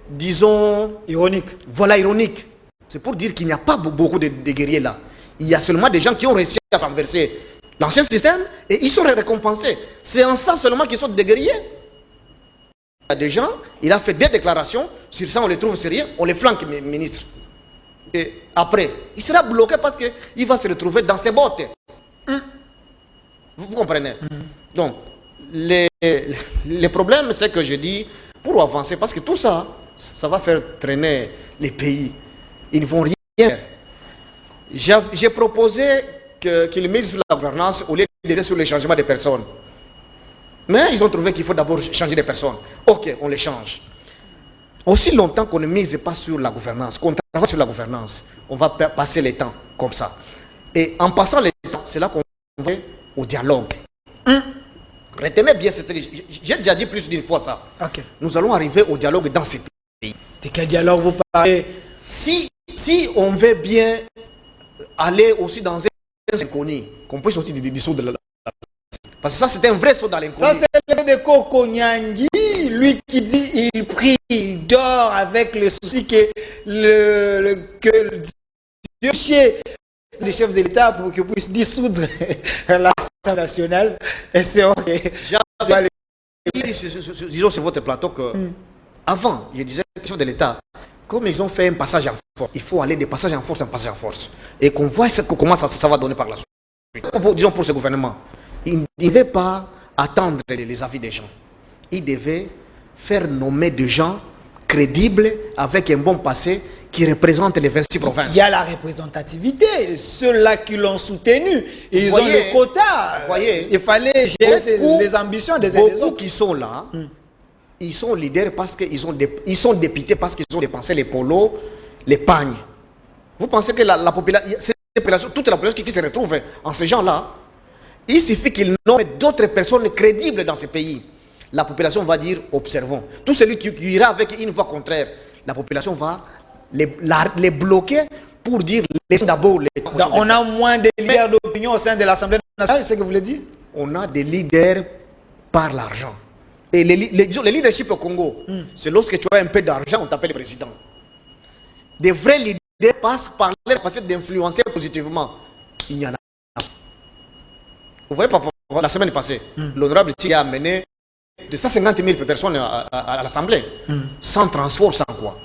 disons... ironique. Voilà, ironique. C'est pour dire qu'il n'y a pas beaucoup de guerriers là. Il y a seulement des gens qui ont réussi à renverser l'ancien système et ils sont récompensés. C'est en ça seulement qu'ils sont des guerriers. Il y a des gens, il a fait des déclarations, sur ça on les trouve sérieux, on les flanque, ministre. Et après, il sera bloqué parce qu'il va se retrouver dans ses bottes. Vous comprenez? Donc, les problèmes, c'est que je dis, pour avancer, parce que tout ça, ça va faire traîner les pays. Ils ne vont rien faire. J'ai proposé qu'ils misent sur la gouvernance au lieu de miser sur le changement des personnes. Mais ils ont trouvé qu'il faut d'abord changer des personnes. Ok, on les change. Aussi longtemps qu'on ne mise pas sur la gouvernance, qu'on travaille sur la gouvernance, on va passer les temps comme ça. Et en passant les temps, c'est là qu'on va au dialogue. Retenez bien, j'ai déjà dit plus d'une fois ça. Okay. Nous allons arriver au dialogue dans ces pays. De quel dialogue vous parlez? Si on veut bien aller aussi dans un inconnu, qu'on peut sortir du saut de la... Parce que ça, c'est un vrai saut dans l'inconnu. Ça, c'est le de Koko Nyangi, lui qui dit il prie, il dort avec le souci que que Dieu chez les chefs de l'État pour qu'ils puissent dissoudre l'Assemblée nationale. Espérons que... Disons sur votre plateau que avant, je disais les chefs de l'État, comme ils ont fait un passage en force, il faut aller de passage en force en passage en force. Et qu'on voit comment ça va donner par la suite. Disons pour ce gouvernement, il ne devait pas attendre les avis des gens. Il devait faire nommer des gens crédibles avec un bon passé qui représentent les 26 provinces. Il y a la représentativité, ceux-là qui l'ont soutenu, ils ont le quota. Voyez, il fallait gérer les ambitions des autres. Beaucoup qui sont là, ils sont leaders parce qu'ils sont députés parce qu'ils ont dépensé les polos, les pagnes. Vous pensez que la population, toute la population qui se retrouve en ces gens-là, il suffit qu'ils nomment d'autres personnes crédibles dans ce pays. La population va dire, observons. Tout celui qui ira avec une voix contraire, la population va les bloquer pour dire, laissons d'abord les... On a moins de leaders d'opinion au sein de l'Assemblée nationale, c'est ce que vous voulez dire? On a des leaders par l'argent. Et le leadership au Congo, c'est lorsque tu as un peu d'argent, on t'appelle le président. Des vrais leaders passent par leur capacité d'influencer positivement. Il n'y en a pas. Vous voyez, la semaine passée, l'honorable Tia a amené de 150 000 personnes à l'Assemblée, sans transport, sans quoi.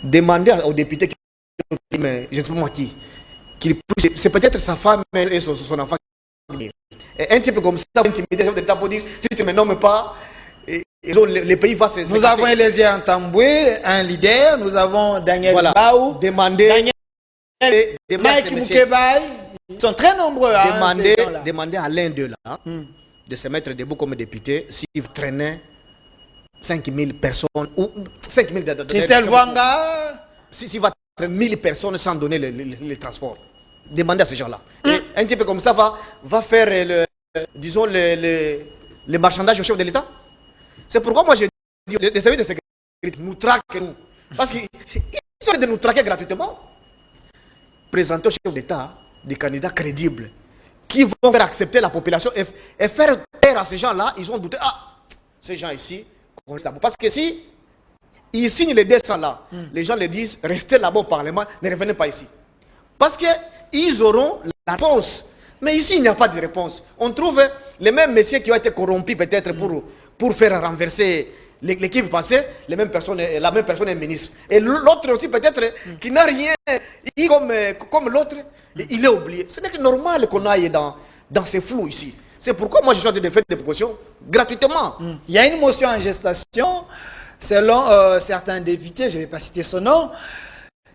Demander aux députés qui mais je ne sais pas moi qui c'est peut-être sa femme et son enfant. Et un type comme ça, intimider les États pour dire si tu ne me nommes pas, les pays vont se... Nous avons Elésier Ntambwe, un leader, nous avons Daniel Baou, Mike Moukebaï, ils sont très nombreux. Demander à l'un d'eux là de se mettre debout comme député s'il traînait 5 000 personnes ou 5 000 Christelle Wanga. S'il va traîner 1000 personnes sans donner le transport. Demandez à ces gens-là. Un type comme ça va faire, disons, le marchandage au chef de l'État. C'est pourquoi moi j'ai dit, les services de sécurité nous traquent, nous. Parce qu'ils sont de nous traquer gratuitement. Présenter au chef d'État des candidats crédibles qui vont faire accepter la population et faire taire à ces gens-là. Ils ont douté, ces gens ici, parce que si ils signent les 200 là, les gens les disent, restez là-bas au Parlement, ne revenez pas ici. Parce qu'ils auront la réponse. Mais ici, il n'y a pas de réponse. On trouve les mêmes messieurs qui ont été corrompus peut-être pour faire renverser l'équipe passée, la même personne est ministre. Et l'autre aussi peut-être qui n'a rien comme l'autre, il est oublié. Ce n'est que normal qu'on aille dans ces flous ici. C'est pourquoi moi je suis en train de faire des propositions gratuitement. Il y a une motion en gestation, selon certains députés, je ne vais pas citer son nom,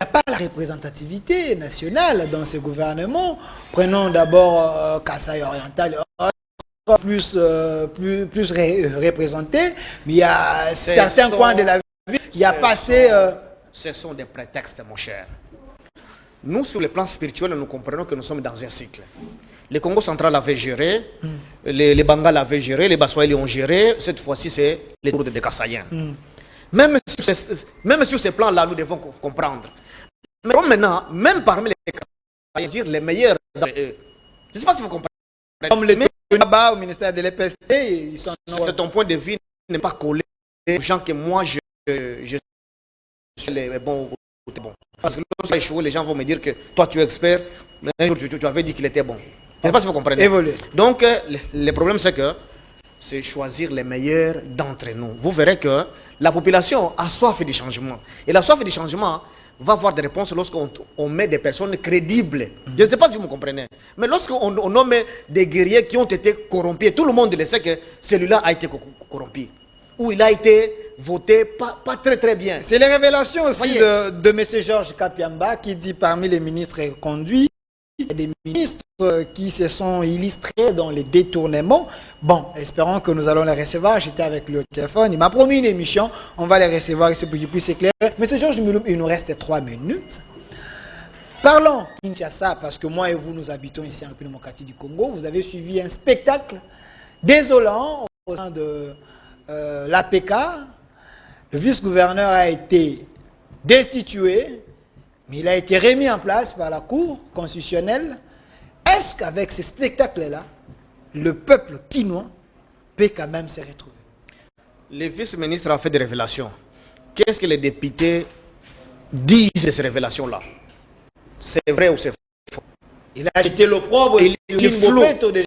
n'y a pas la représentativité nationale dans ce gouvernement. Prenons d'abord Kasaï oriental, plus représenté, mais il y a certains coins de la ville, il y a passé... Ce sont des prétextes, mon cher. Nous, sur le plan spirituel, nous comprenons que nous sommes dans un cycle. Le Congo central avait géré, les Bangals avaient géré, les Baswahili ont géré. Cette fois-ci, c'est les tours des Kassaïens. Même sur ces plans-là, nous devons comprendre. Mais comme maintenant, même parmi les Kassaïens, les meilleurs, je ne sais pas si vous comprenez. Comme les là-bas au ministère de l'EPST, ils sont... C'est ton point de vue n'est pas collé aux gens que moi, je suis les bons. Parce que lorsque ça a échoué, les gens vont me dire que toi, tu es expert, mais un jour, tu avais dit qu'il était bon. Je ne sais pas si vous comprenez. Évoluer. Donc, le problème, c'est que c'est choisir les meilleurs d'entre nous. Vous verrez que la population a soif du changement. Et la soif du changement va avoir des réponses lorsqu'on met des personnes crédibles. Je ne sais pas si vous comprenez. Mais lorsqu'on nomme des guerriers qui ont été corrompus, tout le monde le sait que celui-là a été corrompu. Ou il a été voté pas très très bien. C'est les révélations aussi de M. Georges Kapiamba qui dit parmi les ministres conduits, il y a des ministres qui se sont illustrés dans les détournements. Bon, espérons que nous allons les recevoir. J'étais avec lui au téléphone. Il m'a promis une émission. On va les recevoir ici pour qu'il puisse éclairer. M. Georges Miloum, il nous reste 3 minutes. Parlons Kinshasa, parce que moi et vous, nous habitons ici en République démocratique du Congo. Vous avez suivi un spectacle désolant au sein de l'APK. Le vice-gouverneur a été destitué, mais il a été remis en place par la Cour constitutionnelle. Est-ce qu'avec ce spectacle-là, le peuple quinois peut quand même se retrouver? Le vice-ministre a fait des révélations. Qu'est-ce que les députés disent de ces révélations-là? C'est vrai ou c'est faux? Il a jeté l'opprobre sur Kinbopeto déjà.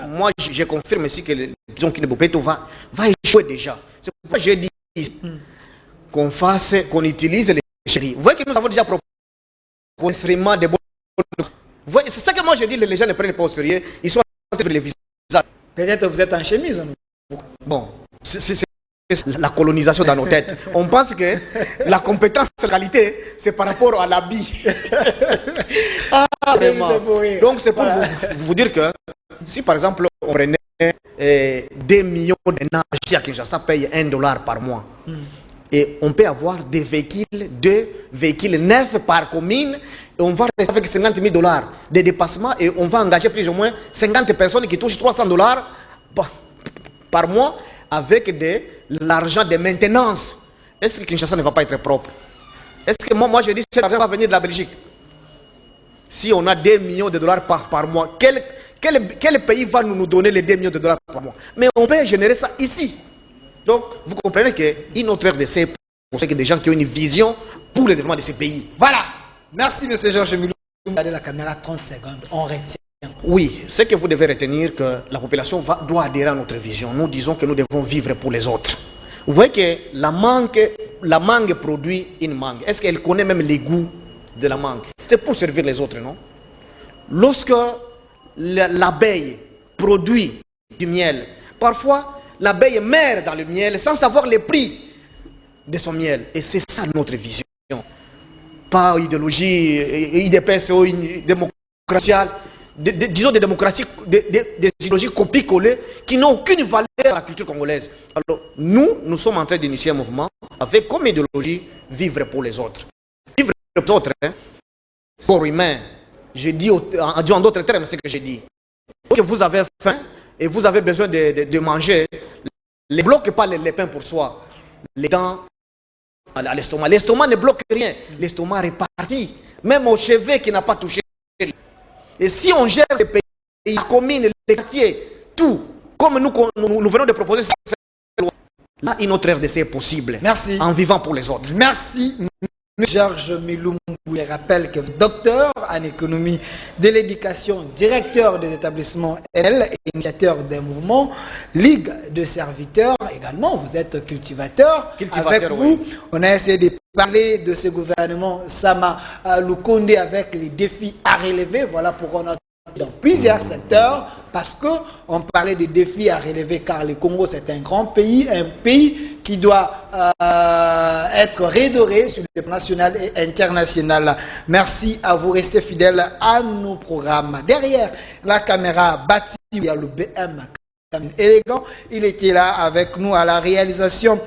Moi, je confirme ici que disons Kinbopeto va échouer déjà. C'est pourquoi j'ai dit qu'on utilise les chéris. Vous voyez que nous avons déjà proposé un instrument de bon. C'est ça que moi je dis, les gens ne prennent pas au sérieux. Ils sont en train de faire les visages. Peut-être vous êtes en chemise. Bon, c'est la colonisation dans nos têtes. On pense que la compétence et la qualité, c'est par rapport à l'habit. Vraiment. Donc c'est pour vous dire que si par exemple on prenait 2 millions de nages à Kinshasa paye $1 par mois. Et on peut avoir deux véhicules neufs par commune. Et on va rester avec $50 000 de dépassement et on va engager plus ou moins 50 personnes qui touchent $300 par mois avec de l'argent de maintenance. Est-ce que Kinshasa ne va pas être propre? Est-ce que moi je dis que cet argent va venir de la Belgique? Si on a $2 millions par mois, quel pays va nous donner les $2 millions par mois? Mais on peut générer ça ici. Donc, vous comprenez qu'une autre RDC, pour ceux qui des gens qui ont une vision pour le développement de ces pays. Voilà. Merci, M. Georges Miloum. Regardez la caméra 30 secondes. On retient. Oui, ce que vous devez retenir, que la population doit adhérer à notre vision. Nous disons que nous devons vivre pour les autres. Vous voyez que la mangue produit une mangue. Est-ce qu'elle connaît même les goûts de la mangue? C'est pour servir les autres, non? Lorsque l'abeille produit du miel, parfois l'abeille meurt dans le miel sans savoir le prix de son miel. Et c'est ça notre vision. Pas idéologie, IDPS ou démocratie, disons des démocraties, des idéologies copies-collées qui n'ont aucune valeur à la culture congolaise. Alors, nous sommes en train d'initier un mouvement avec comme idéologie vivre pour les autres. Vivre pour les autres, hein, c'est pour humain. Je dis en d'autres termes ce que j'ai dit. Que vous avez faim et vous avez besoin de manger, ne bloquez pas les pains pour soi. Les dents à l'estomac. L'estomac ne bloque rien. L'estomac répartit. Même au chevet qui n'a pas touché. Et si on gère ces pays, les communes, les quartiers, tout, comme nous venons de proposer cette loi, là, une autre RDC est possible. Merci. En vivant pour les autres. Merci. Georges Miloum, je rappelle que docteur en économie de l'éducation, directeur des établissements L, initiateur des mouvements, Ligue de serviteurs également, vous êtes cultivateur. Avec vous, oui. On a essayé de parler de ce gouvernement Sama Lukonde avec les défis à relever. Voilà pourquoi on a dans plusieurs secteurs. parce qu'on parlait des défis à relever, car le Congo, c'est un grand pays, un pays qui doit être redoré sur le plan national et international. Merci à vous, restez fidèles à nos programmes. Derrière la caméra bâtie, il y a le BM élégant, il était là avec nous à la réalisation.